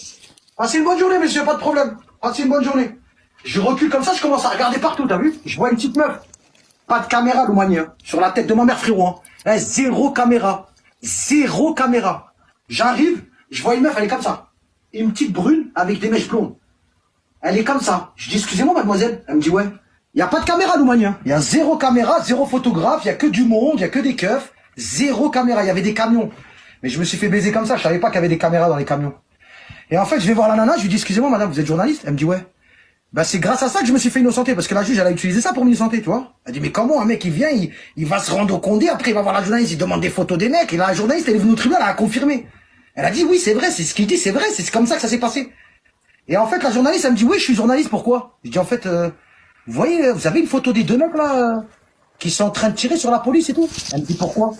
Passez une bonne journée, monsieur, pas de problème. Passez une bonne journée. Je recule comme ça, je commence à regarder partout, t'as vu? Je vois une petite meuf. Pas de caméra, Loumani, hein. Sur la tête de ma mère, frérot, hein. Eh, 0 caméra. 0 caméra. J'arrive, je vois une meuf, elle est comme ça. Une petite brune avec des mèches blondes. Elle est comme ça. Je dis, excusez-moi, mademoiselle. Elle me dit, ouais. Il y a pas de caméra, Loumani. Il y a zéro caméra, zéro photographe, il y a que du monde, il y a que des keufs, zéro caméra. Il y avait des camions. Mais je me suis fait baiser comme ça, je savais pas qu'il y avait des caméras dans les camions. Et en fait, je vais voir la nana, je lui dis, excusez-moi, madame, vous êtes journaliste? Elle me dit, ouais. Bah, c'est grâce à ça que je me suis fait innocenter, parce que la juge, elle a utilisé ça pour m'innocenter, tu vois. Elle dit, mais comment un mec, il vient, il va se rendre au Condé, après il va voir la journaliste, il demande des photos des mecs, et là, la journaliste, elle est venue au tribunal, elle a confirmé. Elle a dit, oui, c'est vrai, c'est ce qu'il dit, c'est vrai, c'est comme ça que ça s'est passé. Et en fait, la journaliste, elle me dit, oui, je suis journaliste, pourquoi? Je dis, en fait, vous voyez, vous avez une photo des deux mecs, là, qui sont en train de tirer sur la police et tout? Elle me dit, pourquoi?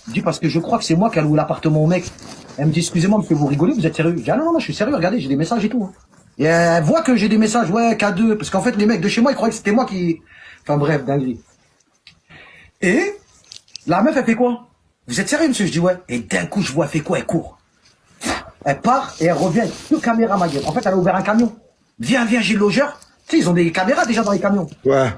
Je dis, parce que je crois que c'est moi qui a loué l'appartement au mec. Elle me dit, excusez-moi, monsieur, vous rigolez, vous êtes sérieux? Je dis, ah non, non, je suis sérieux, regardez, j'ai des messages et tout. Hein. Et elle voit que j'ai des messages, ouais, K2, parce qu'en fait, les mecs de chez moi, ils croyaient que c'était moi qui... Enfin bref, dinguerie. Et la meuf, elle fait quoi? Vous êtes sérieux, monsieur? Je dis, ouais. Et d'un coup, je vois, elle fait quoi? Elle court. Elle part et elle revient avec deux caméras, ma gueule. En fait, elle a ouvert un camion. Viens, viens, j'ai le logeur. Tu sais, ils ont des caméras déjà dans les camions. Ouais.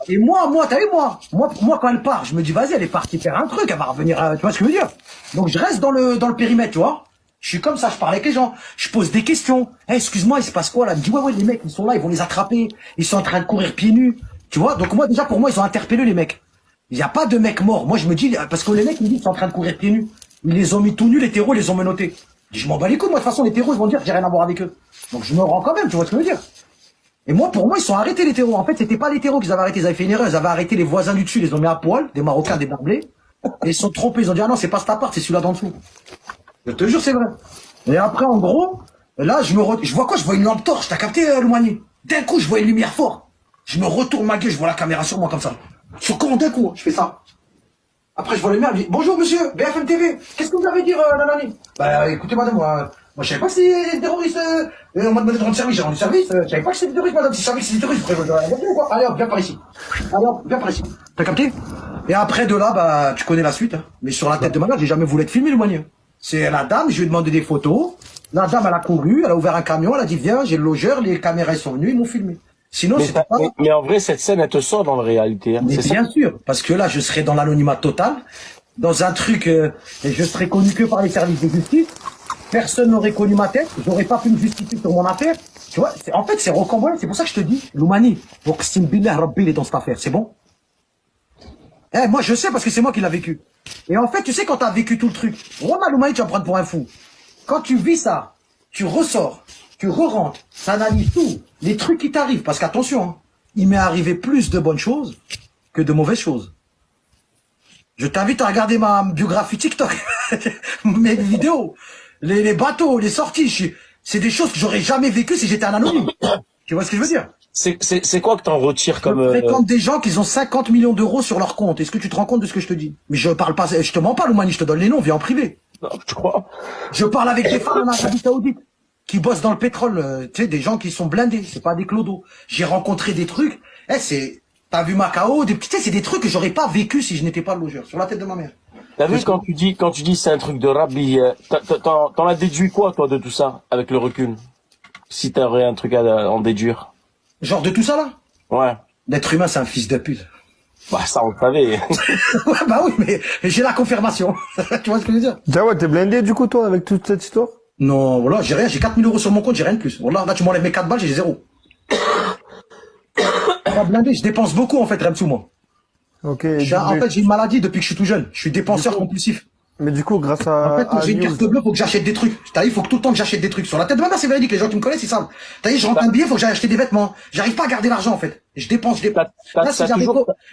Et moi, t'as vu, moi, quand elle part, je me dis, vas-y, elle est partie faire un truc, elle va revenir, tu vois ce que je veux dire? Donc, je reste dans le périmètre, tu vois? Je suis comme ça, je parle avec les gens, je pose des questions. Hey, excuse-moi, il se passe quoi là? Elle me dit, ouais, les mecs, ils sont là, ils vont les attraper. Ils sont en train de courir pieds nus. Tu vois? Donc moi, déjà, pour moi, ils ont interpellé les mecs. Il n'y a pas de mecs morts. Moi, je me dis, parce que les mecs, ils me disent qu'ils sont en train de courir pieds nus. Ils les ont mis tout nus, les terreaux, ils les ont menottés. Je dis, je m'en bats les couilles, moi, de toute façon, les terreaux, ils vont dire que j'ai rien à voir avec eux. Donc je me rends quand même, tu vois ce que je veux dire? Et moi, pour moi, ils sont arrêtés, les terreaux. En fait, c'était pas les terreaux qu'ils avaient arrêtés, ils avaient fait une erreur. Ils avaient arrêté les voisins du dessus, ils les ont mis à poil, des Marocains, des Barbelés. Et ils se sont trompés, ils ont dit, ah non, c'est pas cet appart, c'est celui-là d'en dessous. Je te jure, c'est vrai. Et après, en gros, là, je vois quoi? Je vois une lampe torche, t'as capté, Loumani? D'un coup, je vois une lumière forte. Je me retourne ma gueule, je vois la caméra sur moi comme ça. Sur quand, d'un coup, je fais ça. Après, je vois la lumière, je dis, bonjour monsieur, BFM TV, qu'est-ce que vous avez à dire, nanani? Bah, écoutez, madame, moi, je savais pas que c'était des terroristes, on m'a demandé de rendre service, j'ai rendu service, je savais pas que c'était des terroristes, madame, si je savais que c'était des terroristes, après, ou quoi? Allez hop, viens par ici. Allez hop, viens par ici. T'as capté? Et après, de là, bah, tu connais la suite, hein. Mais sur la tête de ma mère, j'ai jamais voulu être filmé, Loumani. C'est la dame, je lui ai demandé des photos. La dame, elle a couru, elle a ouvert un camion, elle a dit, viens, j'ai le logeur, les caméras sont venues, ils m'ont filmé. Sinon, c'est pas... mais en vrai, cette scène, elle te sort dans la réalité. Hein. Mais bien sûr, parce que là, je serais dans l'anonymat total, dans un truc, et je serais connu que par les services de justice. Personne n'aurait connu ma tête, j'aurais pas pu me justifier sur mon affaire. Tu vois, en fait, c'est rocambolesque, c'est pour ça que je te dis, Loumani, Boxim Billah Rabbi, il est dans cette affaire, c'est bon? Eh, moi, je sais parce que c'est moi qui l'a vécu. Et en fait, tu sais, quand t'as vécu tout le truc, Romain Loumani, tu vas me prendre pour un fou. Quand tu vis ça, tu ressors, tu re-rentres, t'analyses tout, les trucs qui t'arrivent, parce qu'attention, hein, il m'est arrivé plus de bonnes choses que de mauvaises choses. Je t'invite à regarder ma biographie TikTok, mes vidéos, les bateaux, les sorties, c'est des choses que j'aurais jamais vécues si j'étais un anonyme. Tu vois ce que je veux dire? C'est quoi que t'en retires comme... Je fréquente des gens qui ont 50 millions d'euros sur leur compte. Est-ce que tu te rends compte de ce que je te dis? Mais je parle pas, je te mens pas, Loumani, je te donne les noms, viens en privé. Non, je crois. Je parle avec des femmes en Arabie Saoudite qui bossent dans le pétrole, tu sais, des gens qui sont blindés, c'est pas des clodos. J'ai rencontré des trucs, t'as vu Macao, des petits, tu sais, c'est des trucs que j'aurais pas vécu si je n'étais pas le logeur, sur la tête de ma mère. T'as vu quand tu dis c'est un truc de Rabbi, t'en as déduit quoi, toi, de tout ça, avec le recul? Si t'aurais un truc à en déduire. Genre de tout ça, là? Ouais. L'être humain, c'est un fils de pute. Bah, ça, on le savait. Ouais, bah oui, mais j'ai la confirmation. Tu vois ce que je veux dire? Jawad, t'es blindé du coup, toi, avec toute cette histoire? Non, voilà, j'ai rien, j'ai 4000 euros sur mon compte, j'ai rien de plus. Voilà, là, tu m'enlèves mes 4 balles, j'ai 0. Pas blindé, je dépense beaucoup, en fait, Remsou, moi. Ok. En fait, j'ai une maladie depuis que je suis tout jeune. Je suis dépenseur compulsif. Mais du coup, grâce à... En fait, quand j'ai une carte bleue, faut que j'achète des trucs. T'as vu, il faut que tout le temps que j'achète des trucs. Sur la tête de ma mère, c'est véridique, les gens qui me connaissent, ils savent. T'as vu, je rentre un billet, faut que j'aille acheter des vêtements. J'arrive pas à garder l'argent, en fait. Je dépense, Là,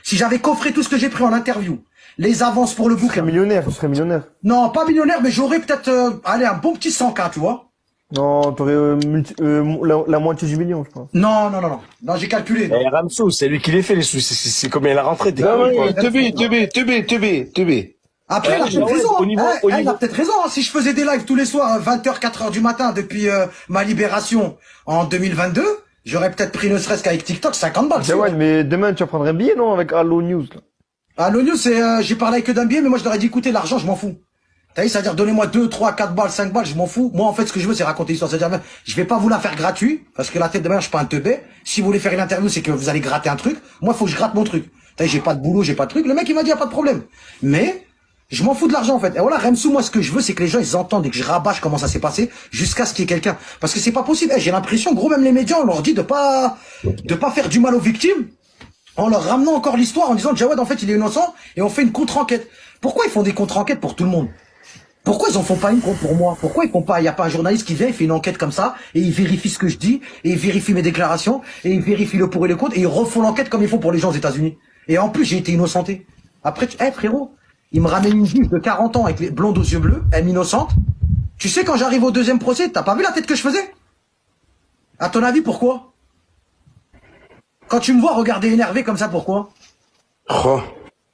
si j'avais coffré tout ce que j'ai pris en interview, les avances pour le Tu serais bouquin. millionnaire, tu serais millionnaire. Non, pas millionnaire, mais j'aurais peut-être, allez, un bon petit 100K, tu vois. Non, t'aurais la moitié du million, je pense. Non, non, non, non. Non, j'ai calculé. Et Ramsou, c'est lui qui les fait, les sous. C'est combien la rentrée, t'es Non, con, oui, quoi. teubé. Après, il a peut-être raison. au niveau- Il a peut-être raison. Si je faisais des lives tous les soirs, 20h, 4h du matin, depuis ma libération en 2022, j'aurais peut-être pris ne serait-ce qu'avec TikTok 50 balles. Jawad, mais demain, tu vas prendre un billet, non, avec Allo News, là? Ah, le news, c'est, j'ai parlé avec d'un billet, mais moi, je leur ai dit, écoutez, l'argent, je m'en fous. T'as vu, c'est-à-dire, donnez-moi 2, 3, 4 balles, 5 balles, je m'en fous. Moi, en fait, ce que je veux, c'est raconter l'histoire. C'est-à-dire, je vais pas vous la faire gratuit, parce que la tête de ma mère, je suis pas un teubé. Si vous voulez faire une interview, c'est que vous allez gratter un truc. Moi, faut que je gratte mon truc. T'as vu, j'ai pas de boulot, j'ai pas de truc. Le mec, il m'a dit, y a pas de problème. Mais, je m'en fous de l'argent, en fait. Et voilà, Remsou, moi, ce que je veux, c'est que les gens, ils entendent et que je rabâche comment ça s'est passé, jusqu'à ce qu'il y ait quelqu'un. Parce que c'est pas possible. J'ai l'impression, gros, même les médias, on leur dit de pas faire du mal aux victimes. En leur ramenant encore l'histoire, en disant Jawad, en fait, il est innocent, et on fait une contre-enquête. Pourquoi ils font des contre-enquêtes pour tout le monde? Pourquoi ils en font pas une pour moi? Pourquoi ils font pas, il y a pas un journaliste qui vient, il fait une enquête comme ça, et il vérifie ce que je dis, et il vérifie mes déclarations, et il vérifie le pour et le contre, et ils refont l'enquête comme ils font pour les gens aux États-Unis. Et en plus, j'ai été innocenté. Après, frérot, il me ramène une juge de 40 ans avec les blondes aux yeux bleus, elle innocente. Tu sais, quand j'arrive au deuxième procès, t'as pas vu la tête que je faisais? À ton avis, pourquoi? Quand tu me vois regarder énervé comme ça, pourquoi? Oh.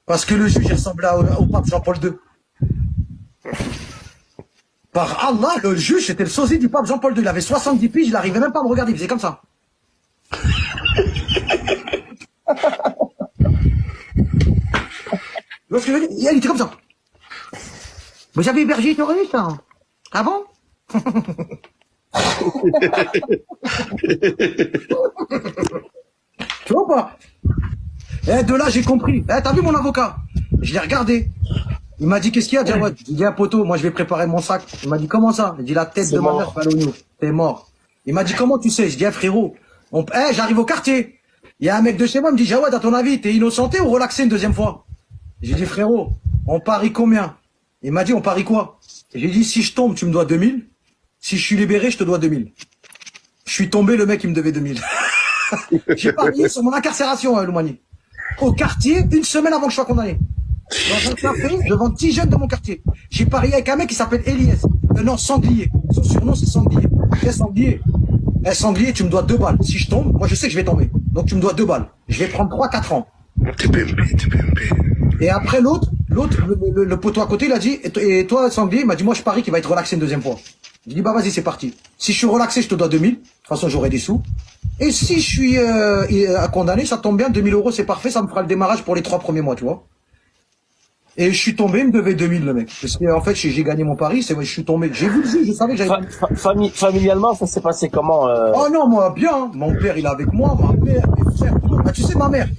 Parce que le juge, il ressemblait au pape Jean-Paul II. Par Allah, le juge, c'était le sosie du pape Jean-Paul II. Il avait 70 piges, il n'arrivait même pas à me regarder, il faisait comme ça. Tu vois ce que je veux dire? Il était comme ça. Vous avez hébergé les terroristes, hein? Ah bon? Tu vois ou pas? De là, j'ai compris. T'as vu mon avocat? Je l'ai regardé. Il m'a dit, qu'est-ce qu'il y a, Jawad? J'ai dit, un poteau, moi je vais préparer mon sac. Il m'a dit, comment ça? J'ai dit, la tête de ma mère, Palogno. T'es mort. Il m'a dit, comment tu sais? Je dis, frérot, j'arrive au quartier. Il y a un mec de chez moi, il me dit, Jawad, à ton avis, t'es innocenté ou relaxé une deuxième fois? J'ai dit, frérot, on parie combien? Il m'a dit, on parie quoi? J'ai dit, si je tombe, tu me dois 2000. Si je suis libéré, je te dois 2000. Je suis tombé, le mec, il me devait 2000. J'ai parié sur mon incarcération, Loumani. Au quartier, une semaine avant que je sois condamné. Dans un café, devant 10 jeunes de mon quartier. J'ai parié avec un mec qui s'appelle Elias. Non, Sanglier. Son surnom, c'est Sanglier. Sanglier. Sanglier, tu me dois 2 balles. Si je tombe, moi je sais que je vais tomber. Donc tu me dois 2 balles. Je vais prendre 3-4 ans. T'es BMP. Et après l'autre, le poteau à côté, il a dit, et toi, Sanglier, il m'a dit, moi je parie qu'il va être relaxé une deuxième fois. J'ai dit, bah vas-y, c'est parti. Si je suis relaxé, je te dois 2000. De toute façon, j'aurai des sous. Et si je suis condamné, ça tombe bien, 2000 euros, c'est parfait, ça me fera le démarrage pour les 3 premiers mois, tu vois. Et je suis tombé, il me devait 2000, le mec. Parce que, en fait, j'ai gagné mon pari, je suis tombé. J'ai vu le juge, je savais que j'avais... Familialement, ça s'est passé comment Oh non, moi, bien. Mon père, il est avec moi, ma mère, mes frères. Ah, tu sais, ma mère.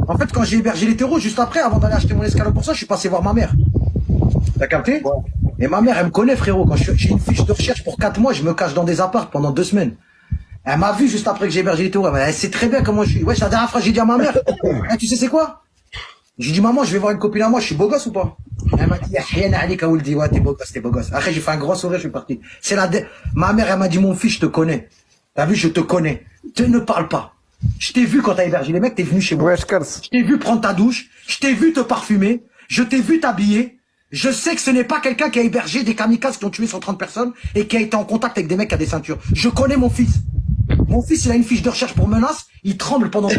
En fait, quand j'ai hébergé les terreaux, juste après, avant d'aller acheter mon escalope pour ça, je suis passé voir ma mère. T'as capté? Ouais. Et ma mère, elle me connaît, frérot. Quand j'ai une fiche de recherche pour 4 mois, je me cache dans des apparts pendant 2 semaines. Elle m'a vu juste après que j'ai hébergé les terreaux. Elle sait très bien comment je suis. Ouais, la dernière fois, j'ai dit à ma mère, tu sais c'est quoi? J'ai dit, maman, je vais voir une copine à moi, je suis beau gosse ou pas? Elle m'a dit, rien à aller quand dit, ouais, t'es beau gosse. Après, j'ai fait un grand sourire, je suis parti. Ma mère, elle m'a dit, mon fils, je te connais. T'as vu, je te connais. Ne parle pas. Je t'ai vu quand t'as hébergé les mecs, t'es venu chez moi. Ouais, je t'ai vu prendre ta douche. Je t'ai vu te parfumer. Je t'ai vu t'habiller. Je sais que ce n'est pas quelqu'un qui a hébergé des kamikazes qui ont tué 130 personnes et qui a été en contact avec des mecs qui a des ceintures. Je connais mon fils. Mon fils, il a une fiche de recherche pour menace. Il tremble pendant